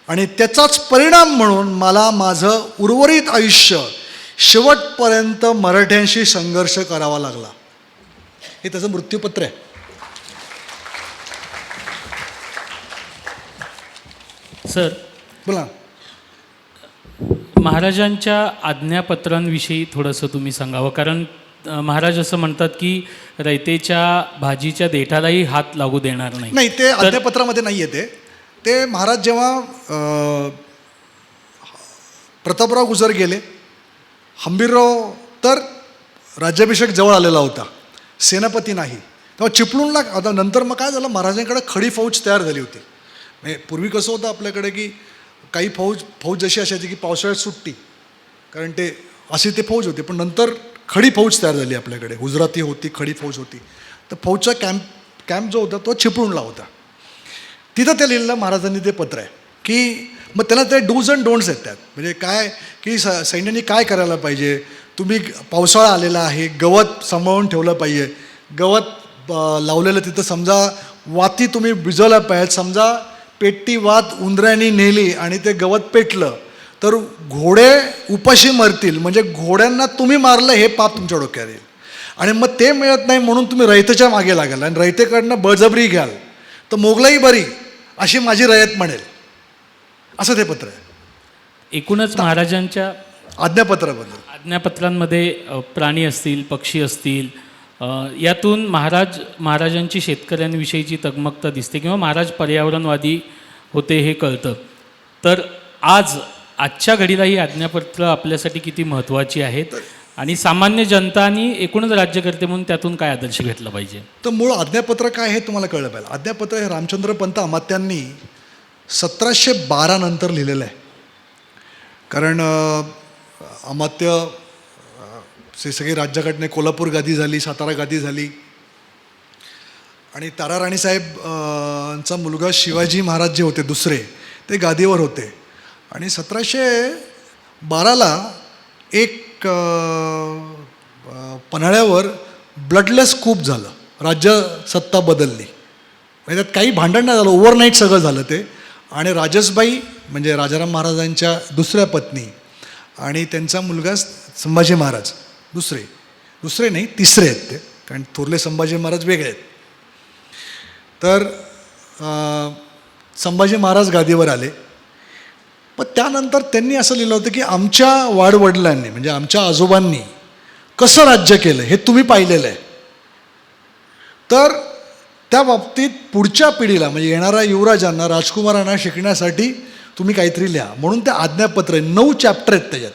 आणि त्याचाच परिणाम म्हणून मला माझं उर्वरित आयुष्य शेवटपर्यंत मराठ्यांशी संघर्ष करावा लागला. हे त्याचं मृत्यूपत्र आहे.
सर
बोला.
महाराजांच्या आज्ञापत्रांविषयी थोडंसं तुम्ही सांगावं. कारण महाराज असं म्हणतात की रयतेच्या भाजीच्या देठालाही हात लागू देणार नाही.
नाही, ते आज्ञापत्रामध्ये नाही आहे. ते महाराज जेव्हा प्रतापराव गुजर गेले, हंबीरराव तर राज्याभिषेक जवळ आलेला होता, सेनापती नाही, तेव्हा चिपळूणला. आता नंतर मग काय झालं, महाराजांकडे खडी फौज तयार झाली होती. म्हणजे पूर्वी कसं होतं आपल्याकडे की काही फौज जशी असायची की पावसाळ्यात सुट्टी, कारण ते अशी ते फौज होती. पण नंतर खडी फौज तयार झाली आपल्याकडे, गुजराती होती, खडी फौज होती. तर फौजचा कॅम्प जो होता तो चिपळूणला होता. तिथं ते लिहिलेलं महाराजांनी ते पत्र आहे की मग त्याला ते डूज अँड डोंट्स आहेत त्यात. म्हणजे काय की सैन्याने काय करायला पाहिजे. तुम्ही पावसाळा आलेला आहे, गवत सांभाळून ठेवलं पाहिजे. गवत लावलेलं तिथं समजा वाती तुम्ही भिजवल्या पाहिजेत. समजा पेटती वात उंदऱ्यांनी नेली आणि ते गवत पेटलं तर घोडे उपाशी मरतील, म्हणजे घोड्यांना तुम्ही मारलं हे पाप तुमच्या डोक्यावर येईल. आणि मग ते मिळत नाही म्हणून तुम्ही रयतेच्या मागे लागाल आणि रयतेकडनं बळजबरी घ्याल तर मोगलाई बरी अशी माझी रयत म्हणेल, असं ते पत्र आहे.
एकूणच महाराजांच्या आज्ञापत्रांमध्ये प्राणी असतील, पक्षी असतील, यातून महाराजांची शेतकऱ्यांविषयीची तगमगता दिसते किंवा महाराज पर्यावरणवादी होते हे कळतं. तर आजच्या घडीला ही आज्ञापत्र आपल्यासाठी किती महत्त्वाची आहेत आणि सामान्य जनता आणि एकूणच राज्यकर्ते म्हणून त्यातून काय आदर्श घेतला पाहिजे.
तर मूळ आज्ञापत्र काय हे तुम्हाला कळलं पाहिजे. आज्ञापत्र हे रामचंद्र पंत अमात्यांनी 1712 नंतर लिहिलेलं आहे. कारण अमात्य सगळी राज्यघटने, कोल्हापूर गादी झाली, सातारा गादी झाली आणि तारा राणीसाहेब मुलगा शिवाजी महाराज जे होते दुसरे, ते गादीवर होते. आणि 1712ला एक पन्हाळ्यावर ब्लडलेस कूप झालं, राज्य सत्ता बदलली. म्हणजे त्यात काही भांडण नाही झालं, ओव्हरनाईट सगळं झालं ते. आणि राजसबाई म्हणजे राजाराम महाराजांच्या दुसऱ्या पत्नी आणि त्यांचा मुलगा संभाजी महाराज, दुसरे नाही तिसरे आहेत ते, कारण थोरले संभाजी महाराज वेगळे आहेत. तर संभाजी महाराज गादीवर आले. पण त्यानंतर त्यांनी असं लिहिलं होतं की आमच्या वाडवडिलांनी म्हणजे आमच्या आजोबांनी कसं राज्य केलं हे तुम्ही पाहिलेलं आहे. तर त्या बाबतीत पुढच्या पिढीला म्हणजे येणाऱ्या युवराजांना राजकुमारांना शिकण्यासाठी तुम्ही काहीतरी लिहा म्हणून ते आज्ञापत्र 9 चॅप्टर आहेत त्याच्यात.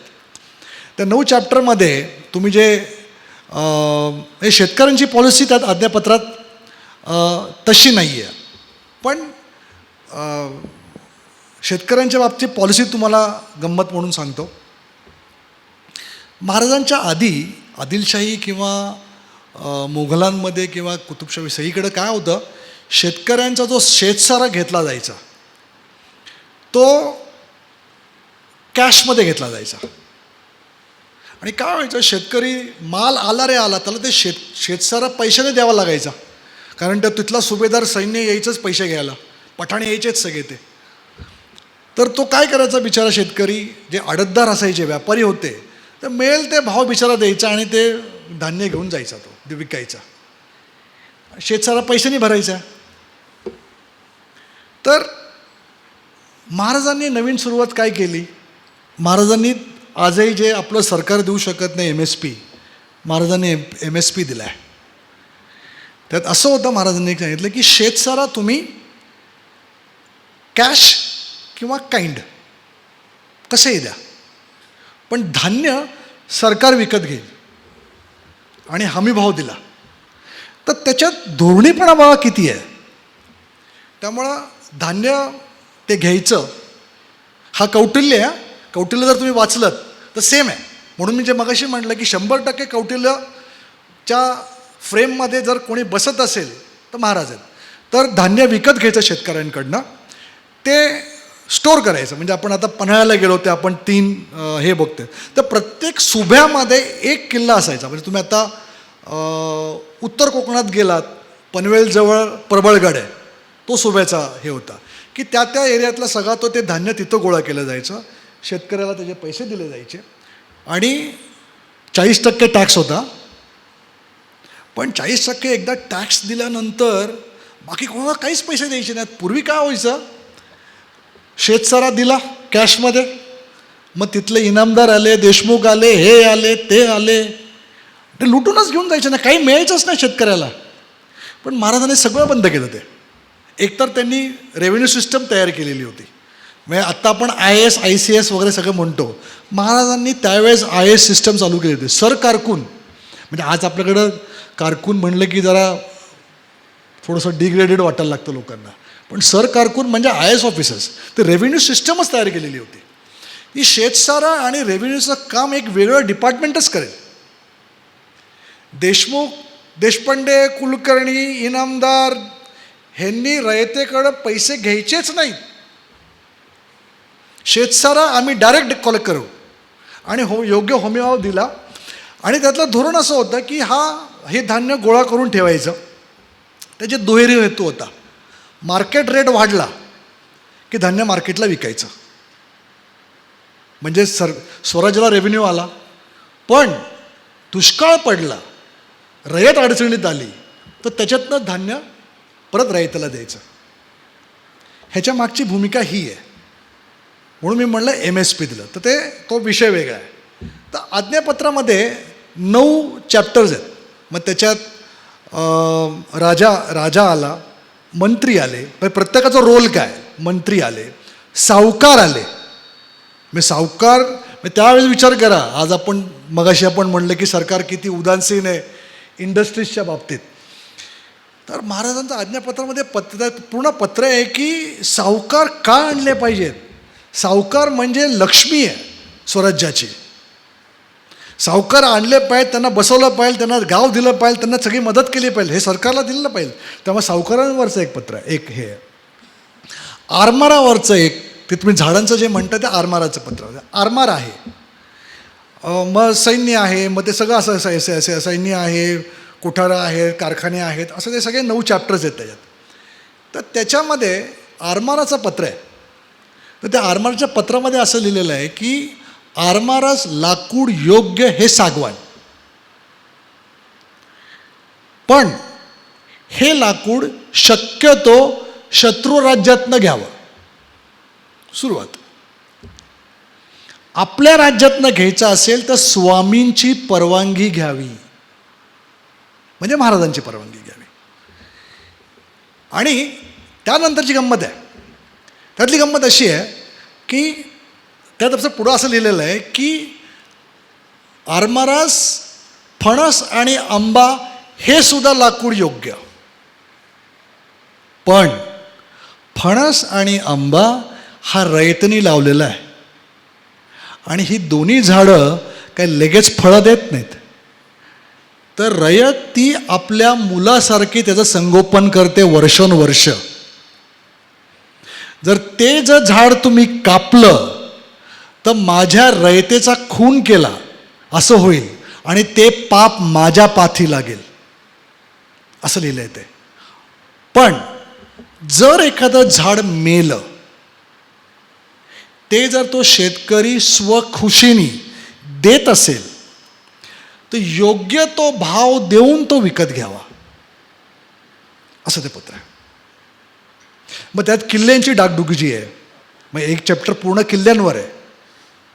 त्या 9 चॅप्टरमध्ये तुम्ही जे हे शेतकऱ्यांची पॉलिसी त्यात आज्ञापत्रात तशी नाही आहे, पण शेतकऱ्यांच्या बाबतीत पॉलिसी तुम्हाला गंमत म्हणून सांगतो. महाराजांच्या आधी आदिलशाही किंवा मुघलांमध्ये किंवा कुतुबशाही सगळीकडे काय होतं, शेतकऱ्यांचा जो शेतसारा घेतला जायचा तो कॅशमध्ये घेतला जायचा. आणि काय व्हायचं, शेतकरी माल आला रे आला त्याला ते शेतसारा पैशाने द्यावा लागायचा, कारण त्या तिथला सुभेदार सैन्य यायचंच पैसे घ्यायला, पठाणे यायचेच सगळे ते. तर तो काय करायचा बिचारा शेतकरी, जे आडतदार असायचे व्यापारी होते, तर मिळेल ते भाव बिचारा द्यायचा आणि ते धान्य घेऊन जायचा, तो विकायचा, शेतसारा पैशाने भरायचा. तर महाराजांनी नवीन सुरुवात काय केली, महाराजांनी आजही जे आपलं सरकार देऊ शकत नाही MSP, महाराजांनी MSP दिला आहे. त्यात असं होतं, महाराजांनी सांगितलं की शेतसारा तुम्ही कॅश किंवा काइंड कसेही द्या, पण धान्य सरकार विकत घेईल आणि हमीभाव दिला तर त्याच्यात धोरणीपणा बघा किती आहे. त्यामुळं धान्य ते घ्यायचं हा कौटिल्य आहे. कौटिल्य जर तुम्ही वाचलं तर सेम आहे. म्हणून मी जे मगाशी म्हटलं की 100% कौटिल्यच्या फ्रेममध्ये जर कोणी बसत असेल तर महाराज आहेत. तर धान्य विकत घ्यायचं शेतकऱ्यांकडनं, ते स्टोअर करायचं. म्हणजे आपण आता पन्हाळ्याला गेलो ते आपण 3 हे बघतोय, तर प्रत्येक सुभ्यामध्ये एक किल्ला असायचा. म्हणजे तुम्ही आता उत्तर कोकणात गेलात, पनवेलजवळ प्रबळगड आहे, तो सुभ्याचा हे होता की त्या एरियातला सगळा तो ते धान्य तिथं गोळा केलं जायचं, शेतकऱ्याला त्याचे पैसे दिले जायचे आणि 40% टॅक्स होता. पण 40% एकदा टॅक्स दिल्यानंतर बाकी कोणाला काहीच पैसे द्यायचे नाहीत. पूर्वी काय व्हायचं, शेतसारा दिला कॅशमध्ये, मग तिथले इनामदार आले, देशमुख आले, हे आले, ते आले, ते लुटूनच घेऊन जायचे ना, काही मिळायचंच नाही शेतकऱ्याला. पण महाराजांनी सगळं बंद केलं. ते एकतर त्यांनी रेव्हेन्यू सिस्टम तयार केलेली होती. म्हणजे आत्ता आपण IAS ICS वगैरे सगळं म्हणतो, महाराजांनी त्यावेळेस IAS सिस्टम चालू केली होती. सर कारकून, म्हणजे आज आपल्याकडं कारकून म्हणलं की जरा थोडंसं डिग्रेडेड वाटायला लागतं लोकांना, पण सर कारकून म्हणजे IAS ऑफिसर्स, ते रेव्हेन्यू सिस्टमच तयार केलेली होती. ही शेतसारा आणि रेव्हेन्यूचं काम एक वेगळं डिपार्टमेंटच करेल. देशमुख, देशपांडे, कुलकर्णी, इनामदार ह्यांनी रयतेकडं पैसे घ्यायचेच नाहीत. शेतसारा आम्ही डायरेक्ट कलेक्ट करू आणि योग्य हमीभाव दिला. आणि त्यातलं धोरण असं होतं की हे धान्य गोळा करून ठेवायचं. त्याचे दुहेरी हेतू होता. मार्केट रेट वाढला की धान्य मार्केटला विकायचं, म्हणजे स्वराज्याला रेव्हेन्यू आला. पण दुष्काळ पडला, रयत अडचणीत आली, तर त्याच्यातनं धान्य परत रयतेला द्यायचं. ह्याच्या मागची भूमिका ही आहे. म्हणून मी म्हणलं MSP दिलं, तर तो विषय वेगळा आहे. तर आज्ञापत्रामध्ये 9 चॅप्टर्स आहेत. मग त्याच्यात राजा आला, मंत्री आले, प्रत्येकाचा रोल काय, मंत्री आले, सावकार आले. मी सावकार त्यावेळेस विचार करा, आज आपण मगाशी आपण म्हणलं की सरकार किती उदासीन आहे इंडस्ट्रीजच्या बाबतीत. तर महाराजांच्या आज्ञापत्रामध्ये पूर्ण पत्र आहे की सावकार का आणले पाहिजेत. सावकार म्हणजे लक्ष्मी आहे स्वराज्याची. सावकार आणले पाहिजेत, त्यांना बसवलं पाहिजे, त्यांना गाव दिलं पाहिजे, त्यांना सगळी मदत केली पाहिजे, हे सरकारला दिलं पाहिजे. त्यामुळे सावकारांवरचं एक पत्र आहे. एक हे आरमारावरचं एक, ते तुम्ही झाडांचं जे म्हणता ते आरमाराचं पत्र. आरमार आहे, मग सैन्य आहे, मग ते सगळं असं सैन्य आहे, कोठारं आहेत, कारखाने आहेत, असं ते सगळे 9 चॅप्टर्स आहेत त्याच्यात. तर त्याच्यामध्ये आरमाराचं पत्र आहे. तर त्या आरमाराच्या पत्रामध्ये असं लिहिलेलं आहे की आरमारास लाकूड योग्य हे सागवान, पण हे लाकूड शक्यतो शत्रू राज्यातनं घ्यावं. सुरुवात आपल्या राज्यातनं घ्यायचं असेल तर स्वामींची परवानगी घ्यावी, म्हणजे महाराजांची परवानगी घ्यावी. आणि त्यानंतरची गंमत आहे, त्यातली गंमत अशी आहे की त्यात असं पुढं असं लिहिलेलं आहे की आरमारास, फणस आणि आंबा हे सुद्धा लाकूड योग्य, पण फणस आणि आंबा हा रयतनी लावलेला आहे आणि ही दोन्ही झाडं काही लगेच फळं देत नाहीत. तर रयत ती आपल्या मुलासारखी त्याचं संगोपन करते वर्षोनवर्ष. जर झाड तुम्ही कापलं तर माझ्या रयतेचा खून केला असं होईल आणि ते पाप माझ्या पाठी लागेल, असं लिहिलं आहे ते. पण जर एखादं झाड मेलं, ते जर तो शेतकरी स्वखुशीने देत असेल तर योग्य तो भाव देऊन तो विकत घ्यावा, असं ते पत्र आहे. मग त्यात किल्ल्यांची डागडुगी आहे. मग एक चॅप्टर पूर्ण किल्ल्यांवर आहे.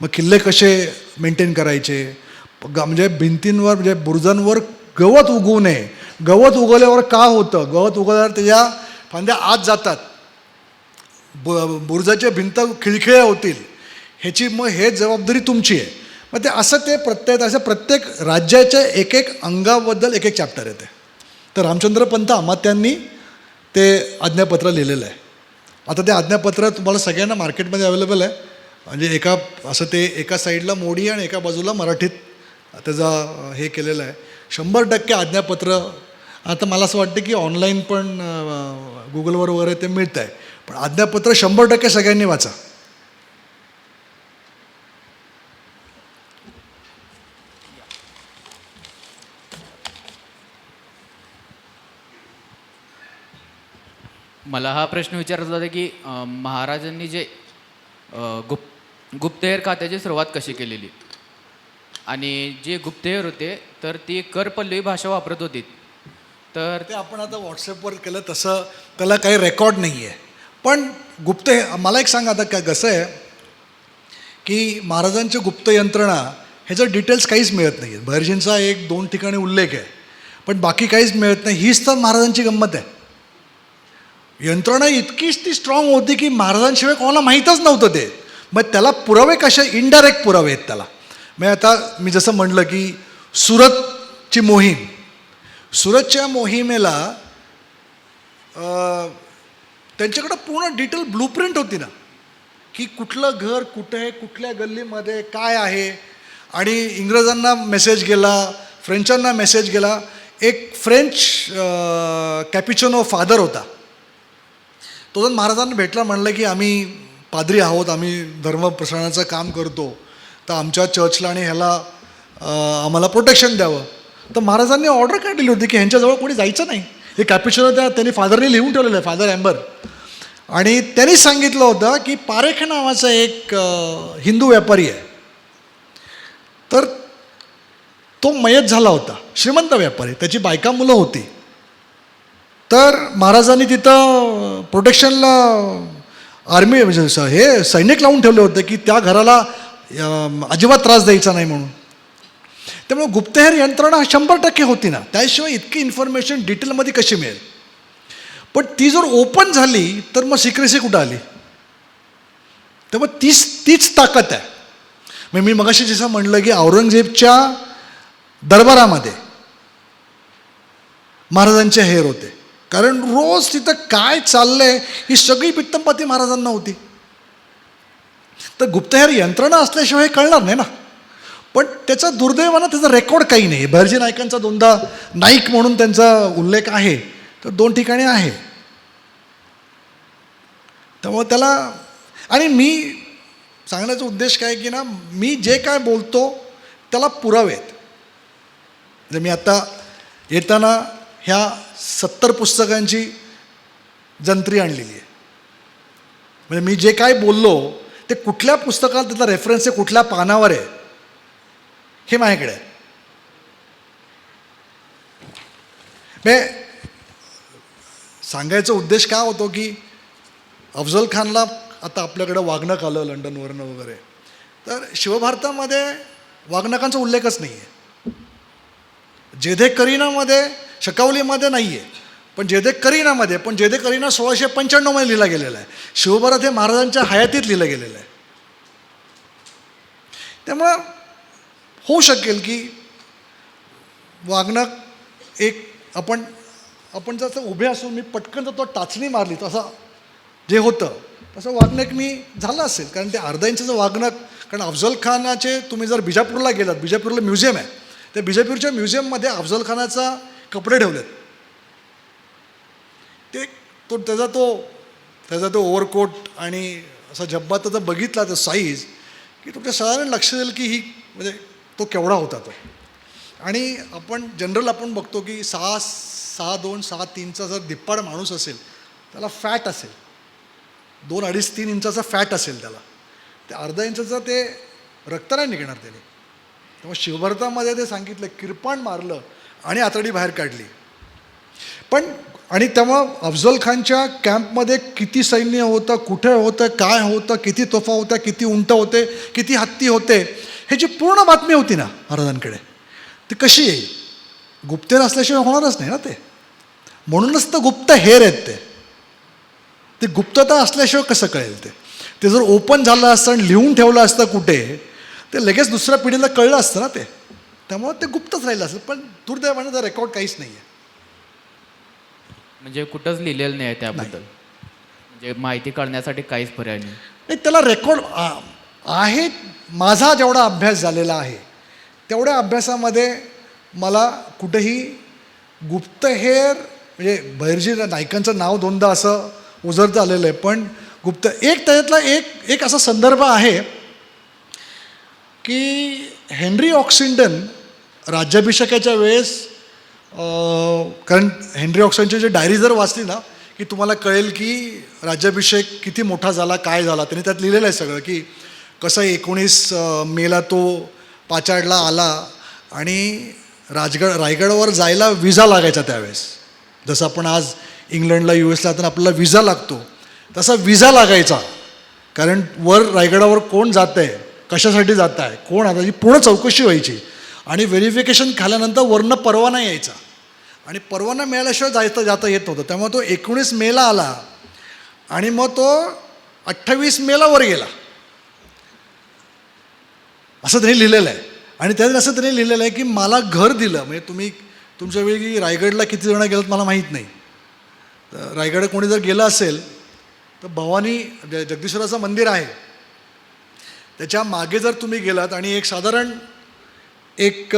मग किल्ले कसे मेंटेन करायचे, म्हणजे भिंतींवर, म्हणजे बुरुजांवर गवत उगवू नये. गवत उगवल्यावर का होतं, गवत उगवल्यावर त्याच्या फांद्या आत जातात, बुरुजाच्या भिंत खिळखिळ्या होतील, ह्याची मग हे जबाबदारी तुमची आहे. मग ते असं प्रत्येक राज्याच्या एक एक अंगाबद्दल एक एक चॅप्टर येते. तर रामचंद्र पंत अमात्यांनी ते आज्ञापत्र लिहिलेलं आहे. आता ते आज्ञापत्र तुम्हाला सगळ्यांना मार्केटमध्ये अवेलेबल आहे. म्हणजे एका साईडला मोडी आणि एका बाजूला मराठीत त्याचा हे केलेलं आहे. 100% आज्ञापत्र. आता मला असं वाटतं की ऑनलाईन पण गुगलवर वगैरे ते मिळतं आहे. पण आज्ञापत्र 100% सगळ्यांनी वाचा.
मला हा प्रश्न विचारायचा होता की महाराजांनी जे गुप्तहेर खात्याची सुरुवात कशी केलेली, आणि जे गुप्तहेर होते तर ती करपल्लवी भाषा वापरत होती. तर
ते आपण आता व्हॉट्सअपवर केलं तसं त्याला काही रेकॉर्ड नाही आहे. पण मला एक सांगा, आता काय कसं आहे की महाराजांची गुप्त यंत्रणा ह्याचं डिटेल्स काहीच मिळत नाही आहे. बहिर्जींचा 1-2 ठिकाणी उल्लेख आहे, पण बाकी काहीच मिळत नाही. हीच तर महाराजांची गंमत आहे. यंत्रणा इतकीच ती स्ट्रॉंग होती की महाराजांशिवाय कोणाला माहीतच नव्हतं ते. मग त्याला पुरावे कसे, इनडायरेक्ट पुरावे आहेत त्याला. मग आता मी जसं म्हटलं की सुरतची मोहीम, सुरतच्या मोहिमेला त्यांच्याकडं पूर्ण डिटेल ब्लूप्रिंट होती ना, की कुठलं घर कुठे आहे, कुठल्या गल्लीमध्ये काय आहे. आणि इंग्रजांना मेसेज गेला, फ्रेंचांना मेसेज गेला. एक फ्रेंच कॅपिचिनो फादर होता, तो जण महाराजांना भेटला, म्हणलं की आम्ही पाद्री आहोत, आम्ही धर्म प्रसारणाचं काम करतो, तर आमच्या चर्चला आणि ह्याला आम्हाला प्रोटेक्शन द्यावं. तर महाराजांनी ऑर्डर काढलेली होती की ह्यांच्याजवळ कोणी जायचं नाही. हे कॅपिचिनो त्यांनी फादरने लिहून ठेवलेलं आहे, फादर ॲम्बर. आणि त्यांनी सांगितलं होतं की पारेख नावाचा एक हिंदू व्यापारी आहे, तर तो मयत झाला होता, श्रीमंत व्यापारी, त्याची बायका मुलं होती. तर महाराजांनी तिथं प्रोटेक्शनला आर्मी, म्हणजे हे सैनिक लावून ठेवले होते की त्या घराला अजिबात त्रास द्यायचा नाही म्हणून. त्यामुळे गुप्तहेर यंत्रणा 100% होती ना, त्याशिवाय इतकी इन्फॉर्मेशन डिटेलमध्ये कशी मिळेल. पण ती जर ओपन झाली तर मग सिक्रेसी कुठं आली. त्यामुळे तीच ताकद आहे. मग मी मगाशी जसं म्हणलं की औरंगजेबच्या दरबारामध्ये महाराजांचे हेर होते, कारण रोज तिथं काय चाललंय ही सगळी पित्तंपाती महाराजांना होती. तर गुप्तहेर यंत्रणा असल्याशिवाय कळणार नाही ना. पण त्याचा दुर्दैवानं त्याचा रेकॉर्ड काही नाही. बहिर्जी नायकांचा 2दा नाईक म्हणून त्यांचा उल्लेख आहे, तर 2 ठिकाणी आहे. त्यामुळे त्याला, आणि मी सांगण्याचा उद्देश काय की ना, मी जे काय बोलतो त्याला पुरावे आहेत. म्हणजे मी आता येताना ह्या 70 पुस्तकांची जंत्री आणलेली आहे. म्हणजे मी जे काय बोललो ते कुठल्या पुस्तकात त्याचा रेफरन्स आहे, कुठल्या पानावर आहे, हे माझ्याकडे आहे. सांगायचा उद्देश काय होतो की अफजल खानला आता आपल्याकडं वागणं आलं लंडनवरनं वगैरे, तर शिवभारतामध्ये वाघनखांचा उल्लेखच नाही आहे. जेधे करीनामध्ये शकावलीमध्ये नाही आहे, पण जेधे करीनामध्ये, पण जेधे करीना 1695 लिहिला गेलेला आहे. शिवभारत हे महाराजांच्या हयातीत लिहिलं गेलेलं आहे. त्यामुळं होऊ शकेल की वाघनख एक आपण जसं उभे असून मी पटकन जर तो टाचणी मारली तसं जे होतं तसं वाघनख मी झालं असेल. कारण ते अर्धा इंचाचं वाघनख, कारण अफजल खानाचे तुम्ही जर बिजापूरला गेलात, बिजापूरला म्युझियम आहे, त्या बिजापूरच्या म्युझियममध्ये अफजल खानाचा कपडे ठेवलेत. ते त्याचा तो ओव्हरकोट आणि असा जब्बा त्याचा बघितला तर साईज की तुमच्या सगळ्यांना लक्ष देईल की ही म्हणजे तो केवढा होता तो. आणि आपण बघतो की 6'2", 6'3" जर धिप्पाड माणूस असेल त्याला फॅट असेल, 2, 2.5, 3 इंचाचा फॅट असेल त्याला, ते अर्धा इंचाचं ते रक्त नाही निघणार त्याने. तेव्हा शिवभारतामध्ये ते सांगितलं किरपाण मारलं आणि आतडी बाहेर काढली. पण आणि तेव्हा अफजल खानच्या कॅम्पमध्ये किती सैन्य होतं, कुठे होतं, काय होतं, किती तोफा होत्या, किती उंट होते, किती हत्ती होते, ह्याची पूर्ण बातमी होती ना महाराजांकडे. ती कशी येईल? गुप्तहेर असल्याशिवाय होणारच नाही ना ते. म्हणूनच तर गुप्तहेर आहेत ते गुप्तता असल्याशिवाय कसं कळेल ते जर ओपन झालं असतं आणि लिहून ठेवलं असतं कुठे, ते लगेच दुसऱ्या पिढीला कळलं असतं ना ते. त्यामुळं ते गुप्तच राहिलं असतं. पण दुर्दैवाने तर रेकॉर्ड काहीच नाही आहे.
म्हणजे कुठंच लिहिलेलं नाही आहे त्याबद्दल, म्हणजे माहिती काढण्यासाठी काहीच पर्याय नाही.
नाही, त्याला रेकॉर्ड आहे. माझा जेवढा अभ्यास झालेला आहे तेवढ्या अभ्यासामध्ये मला कुठेही गुप्तहेर म्हणजे बहिर्जी नायकांचं नाव 2दा असं उजळतं आलेलं आहे, पण त्याच्यातला एक असा संदर्भ आहे की हेनरी ऑक्सिंडन राज्याभिषेकाच्या वेळेस, कारण हेनरी ऑक्सिंडनची जे डायरी जर वाचली ना की तुम्हाला कळेल की राज्याभिषेक किती मोठा झाला, काय झाला. त्यांनी त्यात लिहिलेलं आहे सगळं की कसं 19 मेला तो पाचाडला आला आणि रायगडावर जायला विजा लागायचा त्यावेळेस. जसं आपण आज इंग्लंडला US ला तर आपल्याला विजा लागतो, तसा विजा लागायचा. कारण रायगडावर कोण जात आहे, कशासाठी जात आहे, कोण आता, ही पूर्ण चौकशी व्हायची आणि व्हेरिफिकेशन झाल्यानंतर वरनं परवाना यायचा आणि परवाना मिळाल्याशिवाय जाता येत नव्हतं. त्यामुळे तो 19 मेला आला आणि मग तो 28 मेला वर गेला असं त्यांनी लिहिलेलं आहे. आणि त्यात असं त्यांनी लिहिलेलं आहे की मला घर दिलं, म्हणजे तुम्ही तुमच्या वेळी रायगडला किती जण गेलात मला माहीत नाही, तर रायगड कोणी जर गेलं असेल तर भवानी जगदीश्वराचं मंदिर आहे, त्याच्या मागे जर तुम्ही गेलात आणि साधारण 1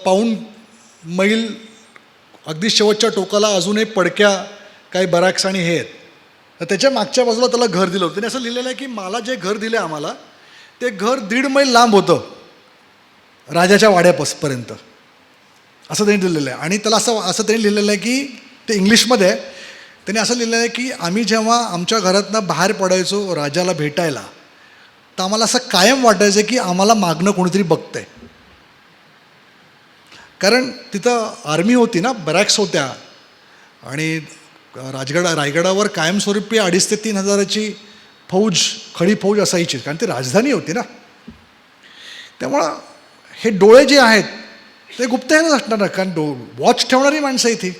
पाऊण मैल अगदी शेवटच्या टोकाला अजूनही पडक्या काही बराक्स आणि हे आहेत, तर त्याच्या मागच्या बाजूला त्याला घर दिलं होतं. त्याने असं लिहिलेलं आहे की मला जे घर दिलं आम्हाला ते घर 1.5 मैल लांब होतं राजाच्या वाड्यापर्यंत, असं त्यांनी लिहिलेलं आहे. आणि त्याला असं त्यांनी लिहिलेलं आहे की ते इंग्लिशमध्ये आहे. त्यांनी असं लिहिलं आहे की आम्ही जेव्हा आमच्या घरातनं बाहेर पडायचो राजाला भेटायला, तर आम्हाला असं कायम वाटायचं की आम्हाला मागणं कोणीतरी बघतंय. कारण तिथं आर्मी होती ना, बरॅक्स होत्या आणि रायगडावर कायमस्वरूपी 2,500 ते 3,000ची फौज, खडी फौज असायची, कारण ती राजधानी होती ना. त्यामुळं हे डोळे जे आहेत ते गुप्तहेरच असणार ना, कारण वॉच ठेवणारी माणसं इथे.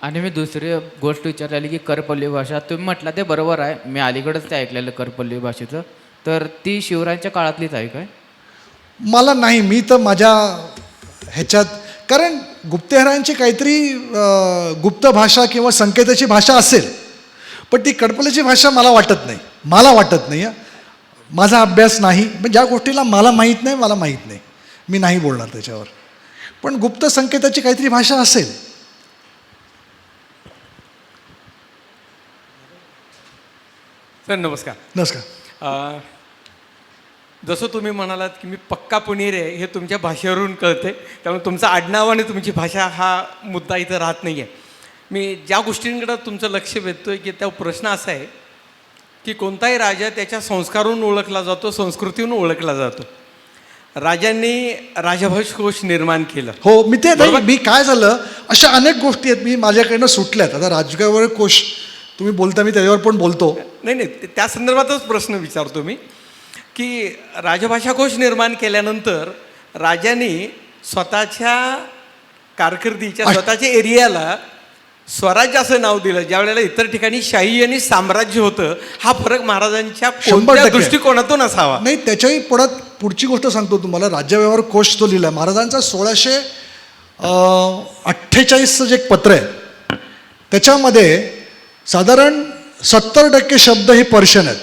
आणि मी दुसरी गोष्ट विचारलेली की करपल्ली भाषा तुम्ही म्हटलं ते बरोबर आहे, मी अलीकडंच ते ऐकलेलं करपल्ली भाषेचं, तर ती शिवरायांच्या काळातलीच आहे काय?
मला नाही, मी तर माझ्या ह्याच्यात, कारण गुप्तहेरांची काहीतरी गुप्त भाषा किंवा संकेताची भाषा असेल, पण ती कडपलेची भाषा मला वाटत नाही. माझा अभ्यास नाही, पण ज्या गोष्टीला मला माहीत नाही मी नाही बोलणार त्याच्यावर. पण गुप्त संकेताची काहीतरी भाषा असेल.
सर नमस्कार.
नमस्कार.
जसं तुम्ही म्हणालात की मी पक्का पुणेरी आहे हे तुमच्या भाषेवरून कळते, त्यामुळे तुमचं आडनाव आणि तुमची भाषा हा मुद्दा इथं राहत नाही आहे. मी ज्या गोष्टींकडं तुमचं लक्ष वेधतो आहे की त्या प्रश्न असा आहे की कोणताही राजा त्याच्या संस्कारावरून ओळखला जातो, संस्कृतीवरून ओळखला जातो. राजांनी राजभाषकोश निर्माण केलं.
हो, मी काय झालं, अशा अनेक गोष्टी आहेत मी माझ्याकडनं सुटल्यात. आता राजभाषकोश तुम्ही बोलता मी त्याच्यावर पण बोलतो.
नाही नाही त्या संदर्भातच प्रश्न विचारतो मी की राजभाषाकोश निर्माण केल्यानंतर राजांनी स्वतःच्या कारकिर्दीच्या स्वतःच्या एरियाला स्वराज्य असं नाव दिलं, ज्या वेळेला इतर ठिकाणी शाही आणि साम्राज्य होतं. हा फरक महाराजांच्या
100%
कोणत्या दृष्टिकोनातून असावा?
नाही, त्याच्याही पुढची गोष्ट सांगतो तुम्हाला. राज्यव्यवहार कोश जो लिहिला महाराजांचा 1648चं जे एक पत्र आहे त्याच्यामध्ये साधारण 70% शब्द हे पर्शियन आहेत.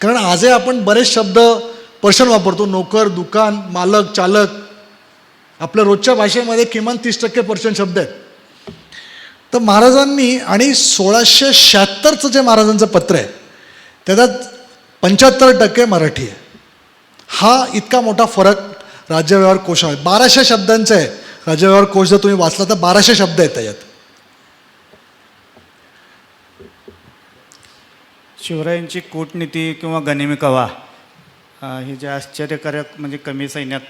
कारण आजही आपण बरेच शब्द पर्शियन वापरतो. नोकर, दुकान, मालक, चालक. आपल्या रोजच्या भाषेमध्ये किमान 30% पर्शियन शब्द आहेत. तर महाराजांनी आणि 1676चं जे महाराजांचं पत्र आहे त्याच्यात 75% मराठी आहे. हा इतका मोठा फरक राज्यव्यवहार कोशामध्ये 1200 शब्दांचा आहे. राज्यव्यवहार कोश जर तुम्ही वाचला तर 1200 शब्द आहेत त्याच्यात.
शिवरायांची कूटनीती किंवा गनिमी कवा हे जे आश्चर्यकारक म्हणजे कमी सैन्यात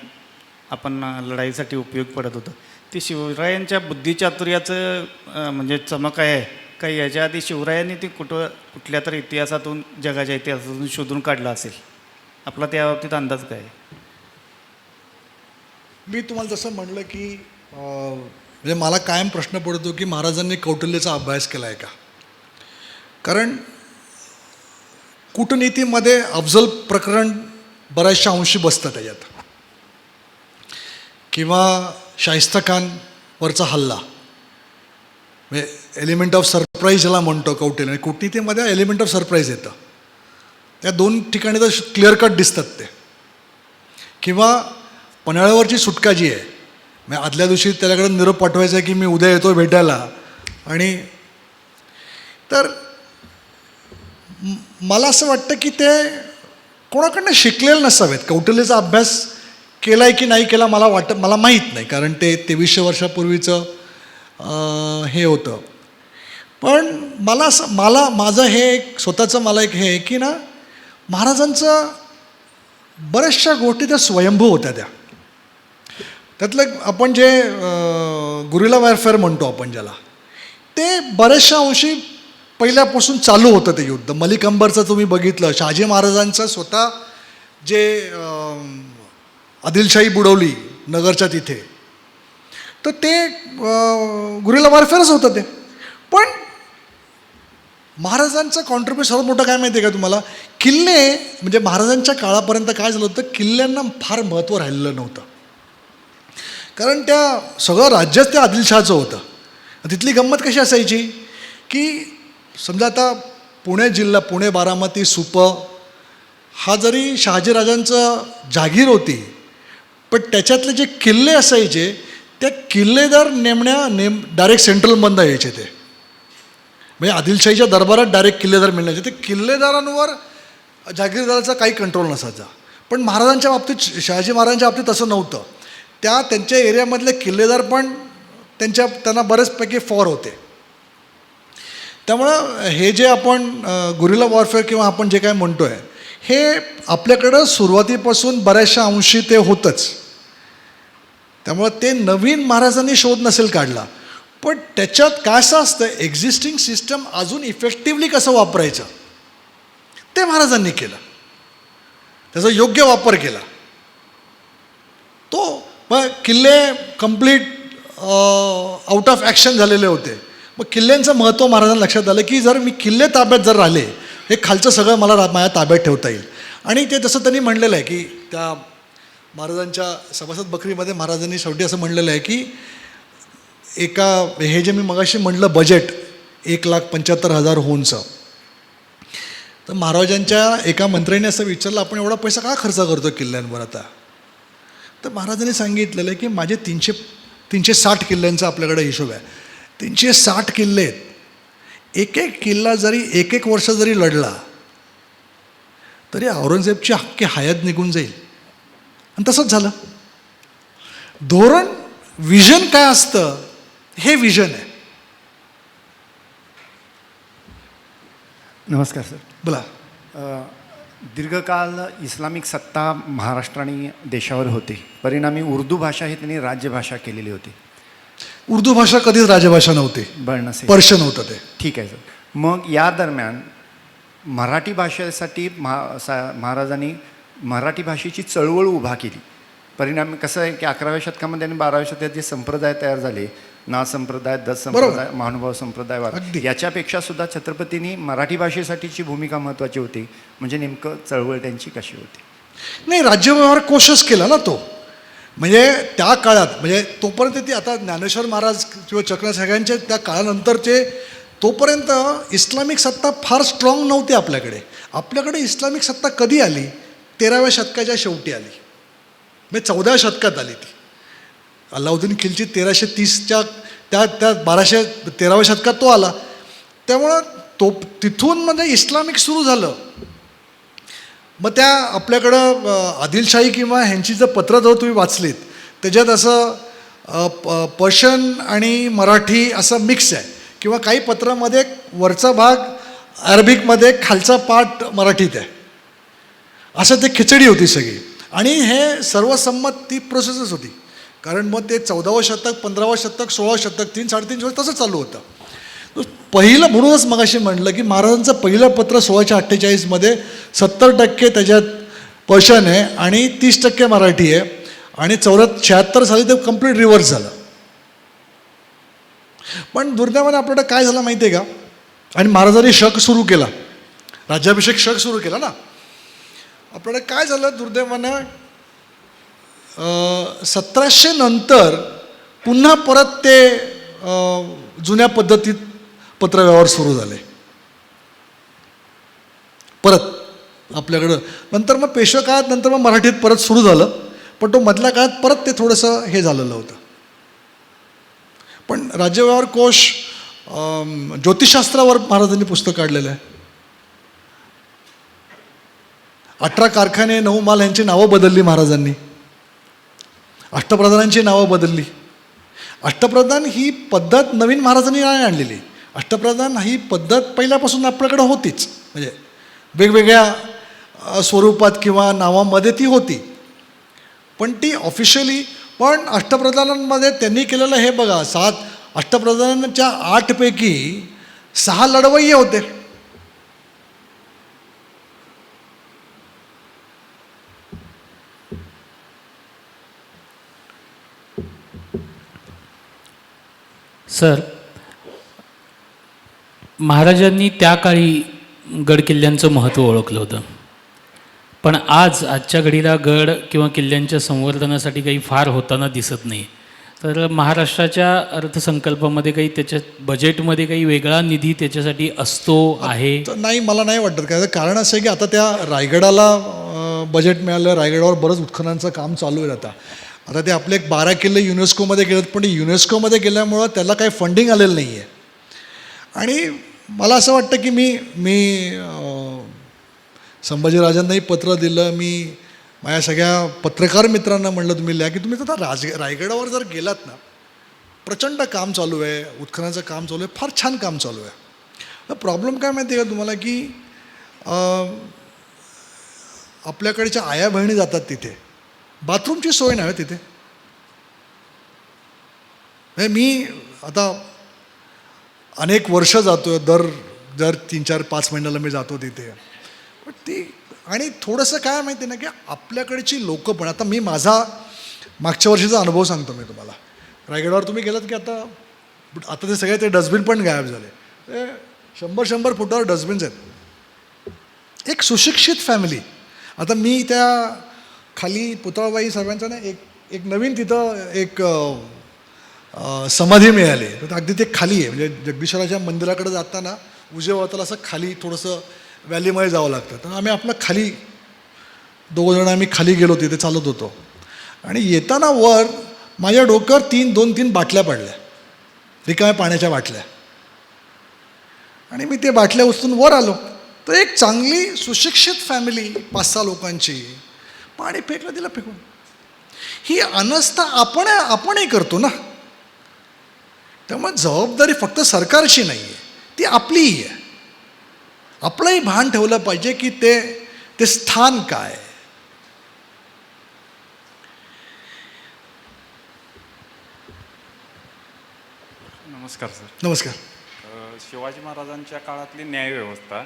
आपण लढाईसाठी उपयोग पडत होतं, ती शिवरायांच्या बुद्धिचातुर्याचं म्हणजे चमक आहे का याच्या आधी शिवरायांनी ती कुठल्या तरी इतिहासातून, जगाच्या इतिहासातून शोधून काढलं असेल? आपला त्या बाबतीत अंदाज काय आहे?
मी तुम्हाला जसं म्हणलं की म्हणजे मला कायम प्रश्न पडतो की महाराजांनी कौटिल्याचा अभ्यास केला आहे का. कारण कूटनीतीमध्ये अफजल प्रकरण बऱ्याचशा अंशी बसतं त्याच्यात, किंवा शाहिस्ता खानवरचा हल्ला म्हणजे एलिमेंट ऑफ सरप्राईज ज्याला म्हणतो कौटिल्य. कूटनीतीमध्ये एलिमेंट ऑफ सरप्राईज येतं. त्या 2 ठिकाणी तर क्लिअर कट दिसतात ते. किंवा पन्हाळ्यावरची सुटका जी आहे, म्हणजे आदल्या दिवशी त्याच्याकडे निरोप पाठवायचा आहे की मी उद्या येतो भेटायला. आणि तर मला असं वाटतं की ते कोणाकडनं शिकलेलं नसावेत. कौटिल्याचा अभ्यास केला आहे की नाही केला मला माहीत नाही, कारण ते 2300 वर्षापूर्वीचं हे होतं. पण माझं हे एक स्वतःचं मला एक हे आहे की ना, महाराजांचं बऱ्याचशा गोष्टी त्या स्वयंभू होत्या. त्यातलं आपण जे गुरिला वॉरफेअर म्हणतो आपण ज्याला, ते बऱ्याचशा अंशी पहिल्यापासून चालू होतं ते युद्ध. मलिक अंबरचं तुम्ही बघितलं, शहाजी महाराजांचं स्वतः जे आदिलशाही बुडवली नगरच्या तिथे, तर ते गुरिला वॉरफेअरच होतं ते. पण महाराजांचं कॉन्ट्रीब्युशन सर्वात मोठं काय माहिती आहे का तुम्हाला? किल्ले म्हणजे महाराजांच्या काळापर्यंत काय झालं होतं, किल्ल्यांना फार महत्त्व राहिलेलं नव्हतं. कारण त्या सगळं राज्यच त्या आदिलशहाचं होतं. तिथली गंमत कशी असायची की समजा आता पुणे जिल्हा, पुणे, बारामती, सुप हा जरी शहाजीराजांचं जागीर होती, पण त्याच्यातले जे किल्ले असायचे त्या किल्लेदार डायरेक्ट सेंट्रलमधनं यायचे. ते म्हणजे आदिलशाहीच्या दरबारात डायरेक्ट किल्लेदार मिळायचे. ते किल्लेदारांवर जागीरदाराचा काही कंट्रोल नसायचा. पण महाराजांच्या बाबतीत, शहाजी महाराजांच्या बाबतीत तसं नव्हतं. त्यांच्या एरियामधले किल्लेदार पण त्यांना बरेचपैकी फॉर होते. त्यामुळं हे जे आपण गुरिला वॉरफेअर किंवा आपण जे काय म्हणतो आहे, हे आपल्याकडं सुरुवातीपासून बऱ्याचशा अंशी ते होतंच. त्यामुळं ते नवीन महाराजांनी शोध नसेल काढला, पण त्याच्यात काय असं असतं, एक्झिस्टिंग सिस्टम अजून इफेक्टिव्हली कसं वापरायचं ते महाराजांनी केलं. त्याचा योग्य वापर केला. तो मग किल्ले कंप्लीट आउट ऑफ ॲक्शन झालेले होते. मग किल्ल्यांचं महत्त्व महाराजांना लक्षात आलं की जर मी किल्ले ताब्यात जर राहिले, हे खालचं सगळं मला माझ्या ताब्यात ठेवता येईल. आणि ते तसं त्यांनी म्हणलेलं आहे की त्या महाराजांच्या सभासद बकरीमध्ये महाराजांनी शेवटी असं म्हणलेलं आहे की हे जे मी मगाशी म्हटलं बजेट 1,75,000 होऊनचं, तर महाराजांच्या एका मंत्र्याने असं विचारलं, आपण एवढा पैसा का खर्च करतो किल्ल्यांवर आता? तर महाराजांनी सांगितलेलं आहे की माझे 360 किल्ल्यांचा आपल्याकडे हिशोब आहे. 360 किल्ले आहेत. एक किल्ला जरी 1 वर्ष जरी लढला तरी औरंगजेबची अख्खी हयात निघून जाईल. आणि तसंच झालं. धोरण, विजन काय असतं, हे विजन आहे.
नमस्कार सर.
बोला.
दीर्घकाळ इस्लामिक सत्ता महाराष्ट्र आणि देशावर होती. परिणामी उर्दू भाषा ही त्यांनी राज्यभाषा केलेली होती.
उर्दू भाषा कधीच राजभाषा नव्हती,
बरं नसेल.
पर्शियन होतं ते.
ठीक आहे सर. मग या दरम्यान मराठी भाषेसाठी महाराजांनी मराठी भाषेची चळवळ उभा केली. परिणामी कसं आहे की 11व्या शतकामध्ये आणि 12व्या शतकात जे संप्रदाय तयार झाले, नाथ संप्रदाय, दत्त संप्रदाय, महानुभाव संप्रदाय,
अगदी.
याच्यापेक्षा सुद्धा छत्रपतींनी मराठी भाषेसाठीची भूमिका महत्त्वाची होती. म्हणजे नेमकं चळवळ त्यांची कशी होती?
नाही, राज्यव्यवहार कोशच केला ना तो. म्हणजे त्या काळात, म्हणजे तोपर्यंत ती आता ज्ञानेश्वर महाराज किंवा चक्र सगळ्यांच्या त्या काळानंतरचे, तोपर्यंत इस्लामिक सत्ता फार स्ट्रॉंग नव्हती आपल्याकडे. आपल्याकडे इस्लामिक सत्ता कधी आली? 13व्या शतकाच्या शेवटी आली, म्हणजे 14व्या शतकात आली ती. अल्लाउद्दीन खिलजी 1330च्या त्या 1213व्या शतकात तो आला. त्यामुळं तो तिथून म्हणजे इस्लामिक सुरू झालं. मग त्या आपल्याकडं आदिलशाही किंवा ह्यांची जर पत्र जर तुम्ही वाचलीत, त्याच्यात असं पर्शियन आणि मराठी असं मिक्स आहे. किंवा काही पत्रामध्ये वरचा भाग अरबिकमध्ये, खालचा पार्ट मराठीत आहे. असं ते खिचडी होती सगळी. आणि हे सर्वसंमत ती प्रोसेसच होती. कारण मग ते 14वं शतक, 15वं शतक, 16वं शतक, 3-350 वर्ष तसं चालू होतं. पहिलं, म्हणूनच मगाशी म्हटलं की महाराजांचं पहिलं पत्र 1648मध्ये 70% त्याच्यात पर्शियन आहे आणि 30% मराठी आहे. आणि 76 साली ते कम्प्लीट रिव्हर्स झालं. पण दुर्दैवाने आपल्याकडे काय झालं माहिती आहे का? आणि महाराजांनी शक सुरू केला, राज्याभिषेक शक सुरू केला ना. आपल्याकडे काय झालं दुर्दैवानं, 1700 नंतर पुन्हा परत ते जुन्या पद्धतीत पत्रव्यवहार सुरू झाले परत आपल्याकडं. नंतर मग पेशवा काळात, नंतर मग मराठीत परत सुरू झालं. पण तो मधल्या काळात परत ते थोडंसं हे झालेलं होतं. पण राज्यव्यवहार कोश, ज्योतिषशास्त्रावर महाराजांनी पुस्तक काढलेलं आहे. 18 कारखाने, 9 माल यांची नावं बदलली महाराजांनी. अष्टप्रधानांची नावं बदलली. अष्टप्रधान ही पद्धत नवीन महाराजांनी नाही आणलेली. अष्टप्रधान ही पद्धत पहिल्यापासून आपल्याकडे होतीच, म्हणजे वेगवेगळ्या स्वरूपात किंवा नावामध्ये ती होती. पण ती ऑफिशियली, पण अष्टप्रधानांमध्ये त्यांनी केलेलं हे बघा, 7 अष्टप्रधानांच्या 8 पैकी 6 लढवय्ये होते.
सर, महाराजांनी त्या काळी गडकिल्ल्यांचं महत्त्व ओळखलं होतं. पण आजच्या घडीला गड किंवा किल्ल्यांच्या संवर्धनासाठी काही फार होताना दिसत नाही. तर महाराष्ट्राच्या अर्थसंकल्पामध्ये काही, त्याच्यात बजेटमध्ये काही वेगळा निधी त्याच्यासाठी असतो आहे?
नाही, मला नाही वाटत. काय कारण असं आहे की आता त्या रायगडाला बजेट मिळालं, रायगडावर बरंच उत्खननाचं काम चालू आहे. आता ते आपले 12 किल्ले युनेस्कोमध्ये गेलेत, पण युनेस्कोमध्ये गेल्यामुळं त्याला काही फंडिंग आलेलं नाही आहे. आणि मला असं वाटतं की मी संभाजीराजांनाही पत्र दिलं. मी माझ्या सगळ्या पत्रकार मित्रांना म्हणलं, तुम्ही लिहा की तुम्ही आता रायगडावर जर गेलात ना, प्रचंड काम चालू आहे, उत्खननाचं काम चालू आहे, फार छान काम चालू आहे. तर प्रॉब्लेम काय माहिती आहे का तुम्हाला, की आपल्याकडच्या आया बहिणी जातात तिथे, बाथरूमची सोय नाही तिथे. मी आता अनेक वर्ष जातो आहे, दर 3-4-5 महिन्याला मी जातो तिथे. पण ती, आणि थोडंसं काय माहिती ना की आपल्याकडची लोकं पण, आता मी माझा मागच्या वर्षीचा अनुभव सांगतो मी तुम्हाला. रायगडावर तुम्ही गेलात की आता ते सगळे ते डस्टबिन पण गायब झाले. ते 100-100 फुटावर डस्टबिन्स आहेत. एक सुशिक्षित फॅमिली. आता मी त्या खाली पुतळाबाई सर्वांचा ना एक नवीन तिथं एक समाधी मिळाली. तर अगदी ते खाली आहे, म्हणजे जगदीश्वराच्या मंदिराकडे जाताना उजव्या वाताला असं खाली थोडंसं व्हॅलीमध्ये जावं लागतं. तर आम्ही आपलं खाली 2 जण आम्ही खाली गेलो, तिथे चालत होतो. आणि येताना वर माझ्या डोक्यावर 2-3 बाटल्या पडल्या, रिकाम्या पाण्याच्या बाटल्या. आणि मी ते बाटल्या उचलून वर आलो, तर एक चांगली सुशिक्षित फॅमिली 5-6 लोकांची पाणी फेकलं, दिलं फेकून. ही अनवस्था आपणही करतो ना. त्यामुळे जबाबदारी फक्त सरकारची नाही आहे, ती आपलीही आहे. आपलंही भान ठेवलं पाहिजे की ते स्थान काय.
नमस्कार सर.
नमस्कार.
शिवाजी महाराजांच्या काळातली न्यायव्यवस्था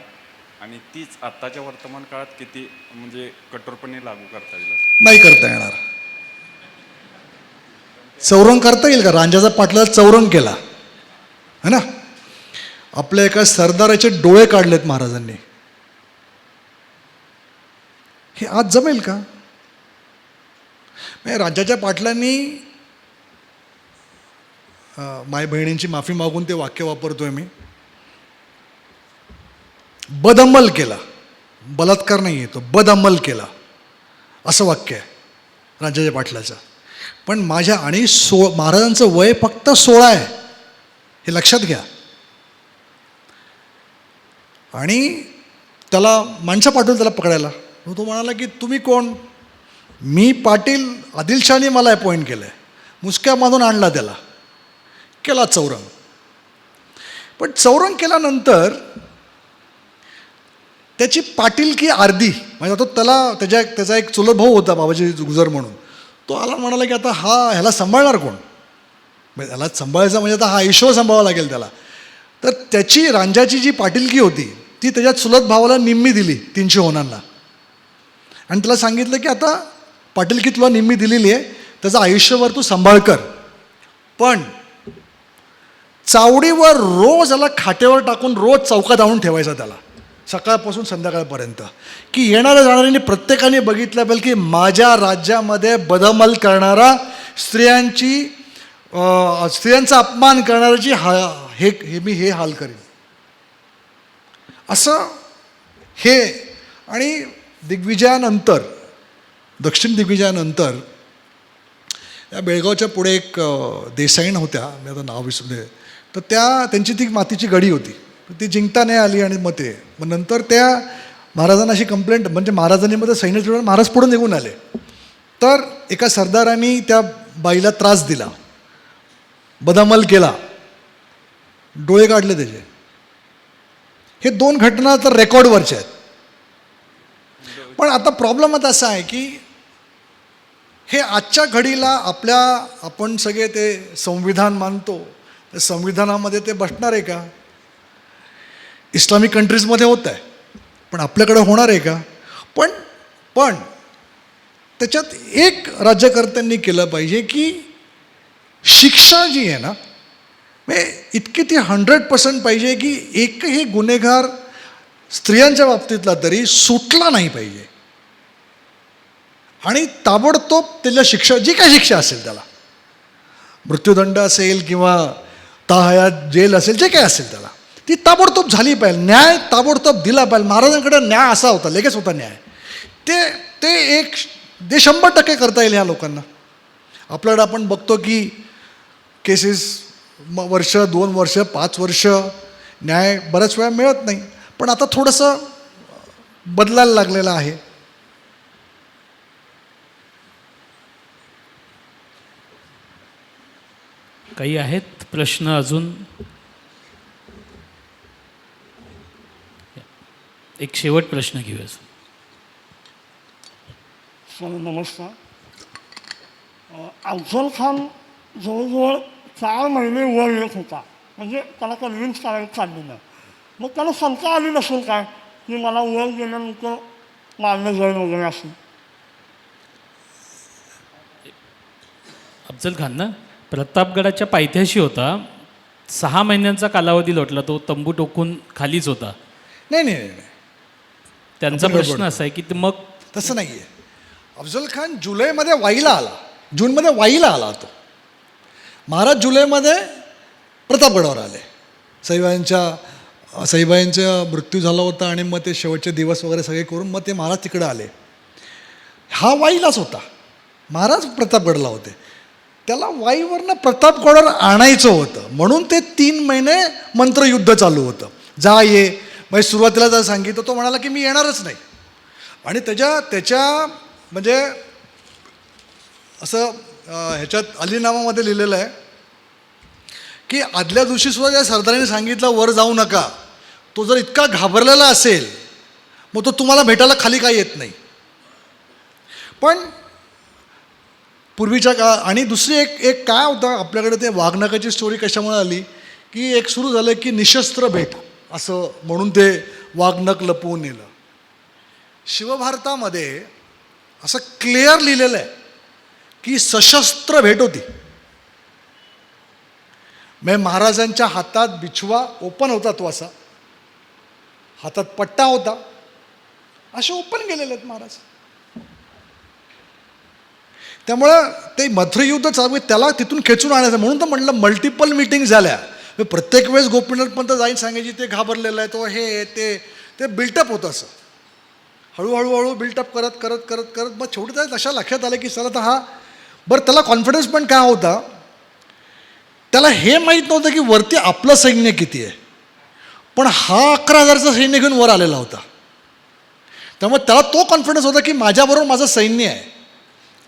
आणि तीच आत्ताच्या वर्तमान काळात किती म्हणजे कठोरपणे लागू करता येईल?
नाही करता येणार. चौरंग करता येईल का? रांजाचा पाटलाला चौरंग केला है ना. आपल्या एका सरदाराचे डोळे काढलेत महाराजांनी. हे आज जमेल का? म्हणजे राजाच्या पाटलांनी माय बहिणींची माफी मागून ते वाक्य वापरतोय मी, बदअमल केला. बलात्कार नाही आहे तो, बदअमल केला असं वाक्य आहे राजाच्या पाटलाचं. पण माझ्या आणि महाराजांचं वय फक्त 16 आहे, हे लक्षात घ्या. आणि त्याला माणसं पाठवलं त्याला पकडायला. तो म्हणाला की तुम्ही कोण? मी पाटील, आदिलशाहने मला अपॉइंट केलं आहे. मुसक्या बांधून आणला त्याला, केला चौरंग. पण चौरंग केल्यानंतर त्याची पाटीलकी अर्धी, म्हणजे तो त्याचा एक चुलत भाऊ होता बाबाजी गुजर म्हणून. तो आला म्हणाला की आता ह्याला सांभाळणार कोण? म्हणजे ह्याला सांभाळायचं म्हणजे आता हा आयुष्य सांभाळावं लागेल त्याला. तर त्याची रांजाची जी पाटीलकी होती ती त्याच्या चुलत भावाला निम्मी दिली 300 होणांना. आणि त्याला सांगितलं की आता पाटीलकी तुला निम्मी दिलेली आहे, त्याचं आयुष्यभर तू सांभाळ कर. पण चावडीवर रोज याला खाटेवर टाकून रोज चौकात आणून ठेवायचा त्याला, सकाळपासून संध्याकाळपर्यंत. की येणाऱ्या जाणाऱ्यांनी प्रत्येकाने बघितलं पाहिजे की माझ्या राज्यामध्ये बदअमल करणारा, स्त्रियांचा अपमान करणाऱ्याची मी हे हाल करीन असं हे. आणि दिग्विजयानंतर, दक्षिण दिग्विजयानंतर या बेळगावच्या पुढे एक देसाईण होत्या, मी आता नाव विसरले, तर त्यांची ती मातीची गडी होती, ती जिंकता नाही आली. आणि मग नंतर त्या महाराजांना अशी कंप्लेंट, म्हणजे महाराजांनी मध्ये सैन्य चिडवून महाराज पुढे निघून आले. तर एका सरदारांनी त्या बाईला त्रास दिला, बदअमल केला, डोळे काढले त्याचे. हे 2 घटना तर रेकॉर्डवरच्या आहेत. पण आता प्रॉब्लेम आता असा आहे की हे आजच्या घडीला आपण सगळे ते संविधान मानतो, त्या संविधानामध्ये ते बसणार आहे का? इस्लामिक कंट्रीजमध्ये होत आहे, पण आपल्याकडे होणार आहे का? पण त्याच्यात एक राज्यकर्त्यांनी केलं पाहिजे की शिक्षा जी आहे ना, इतकी ती 100% पाहिजे की एकही गुन्हेगार स्त्रियांच्या बाबतीतला तरी सुटला नाही पाहिजे. आणि ताबडतोब त्याला शिक्षा, जी काय शिक्षा असेल त्याला, मृत्यूदंड असेल किंवा ताहयात जेल असेल, जे काय असेल त्याला, ती ताबडतोब झाली पाहिजे. न्याय ताबडतोब दिला पाहिजे. महाराजांकडे न्याय असा होता, लगेच होता न्याय. ते 100% करता येईल ह्या लोकांना. आपल्याकडे आपण बघतो की केसेस वर्ष, 2 वर्ष, 5 वर्ष न्याय बऱ्याच वेळा मिळत नाही. पण आता थोडंसं बदलायला लागलेलं आहे.
काही आहेत प्रश्न अजून? एक शेवट प्रश्न घेऊया.
सर नमस्कार. अफजल खान जवळजवळ 4 महिने वर येत होता, म्हणजे त्याला कन्व्हिन्स करायला चाललेलं. मग त्याला शंका आली नसेल काय की मला वर गेल्यानंतर मारलं जाईल वगैरे असं?
अफजल खान ना प्रतापगडाच्या पायथ्याशी होता, 6 महिन्यांचा कालावधी लोटला, तो तंबू टोकून खालीच होता.
नाही,
त्यांचा प्रश्न असा आहे की मग
तसं नाही आहे. अफजल खान जुलैमध्ये वाईला आला, जूनमध्ये वाईला आला. तो महाराज जुलैमध्ये प्रतापगडावर आले. सईबाईंचा मृत्यू झाला होता आणि मग ते शेवटचे दिवस वगैरे सगळे करून मग ते महाराज तिकडे आले. हा वाईलाच होता, महाराज प्रतापगडला होते. त्याला वाईवरनं प्रतापगडावर आणायचं होतं, म्हणून ते 3 महिने मंत्रयुद्ध चालू होतं. जा ये, म्हणजे सुरुवातीला जर सांगितलं तो म्हणाला की मी येणारच नाही. आणि त्याच्या म्हणजे असं ह्याच्यात अलीनामामध्ये लिहिलेलं आहे की आदल्या दिवशीसुद्धा ज्या सरदारांनी सांगितलं वर जाऊ नका, तो जर इतका घाबरलेला असेल मग तो तुम्हाला भेटायला खाली काय येत नाही. पण पूर्वीच्या काळ. आणि दुसरी एक काय होतं आपल्याकडे, ते वाघनखाची स्टोरी कशामुळे आली की एक सुरू झालं की निशस्त्र भेट असं म्हणून ते वाघनख लपवून नेलं. शिवभारतामध्ये असं क्लिअर लिहिलेलं आहे की सशस्त्र भेट होती. म्हणजे महाराजांच्या हातात बिछवा ओपन होता, तो असा हातात पट्टा होता, असे ओपन गेलेले आहेत महाराज. त्यामुळं ते मध्ययुद्ध चालू आहे, त्याला तिथून खेचून आणायचं. म्हणून तर म्हटलं मल्टिपल मिटिंग झाल्या. प्रत्येक वेळेस गोपीनाथ पंत जाईन सांगायची ते घाबरलेलं आहे, तो हे ते बिल्टअप होतं. असं हळूहळू बिल्टअप करत करत करत करत मग शेवटी त्या लक्षात आलं की चला तर हा बरं. त्याला कॉन्फिडन्स पण काय होता, त्याला हे माहीत नव्हतं की वरती आपलं सैन्य किती आहे, पण हा 11,000चं सैन्य घेऊन वर आलेला होता. त्यामुळे त्याला तो कॉन्फिडन्स होता की माझ्याबरोबर माझं सैन्य आहे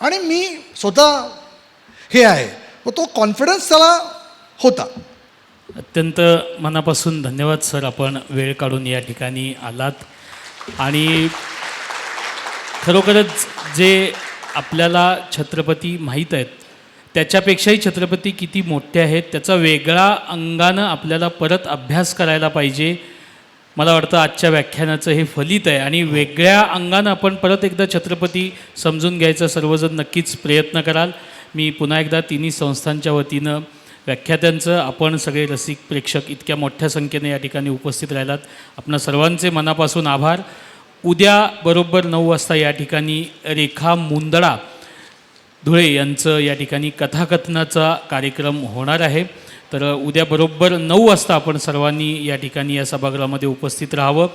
आणि मी स्वतः हे आहे, तो कॉन्फिडन्स त्याला होता.
अत्यंत मनापासून धन्यवाद सर, आपण वेळ काढून या ठिकाणी आलात. आणि खरोखरच जे आपल्याला छत्रपती माहीत आहेत त्याच्यापेक्षाही छत्रपती किती मोठे आहेत त्याचा वेगळा अंगानं आपल्याला परत अभ्यास करायला पाहिजे. मला वाटतं आजच्या व्याख्यानाचं हे फलित आहे आणि वेगळ्या अंगानं आपण परत एकदा छत्रपती समजून घ्यायचा सर्वजण नक्कीच प्रयत्न कराल. मी पुन्हा एकदा तिन्ही संस्थांच्या वतीनं व्याख्यात्यांचं, आपण सगळे रसिक प्रेक्षक इतक्या मोठ्या संख्येने या ठिकाणी उपस्थित राहिलात, आपणा सर्वांचे मनापासून आभार. उद्या बरोबर 9 वाजता या ठिकाणी रेखा मुंदडा धुळे यांचं या ठिकाणी कथाकथनाचा कार्यक्रम होणार आहे. तर उद्या बरोबर 9 वाजता आपण सर्वांनी या ठिकाणी या सभागृहामध्ये उपस्थित राहावं.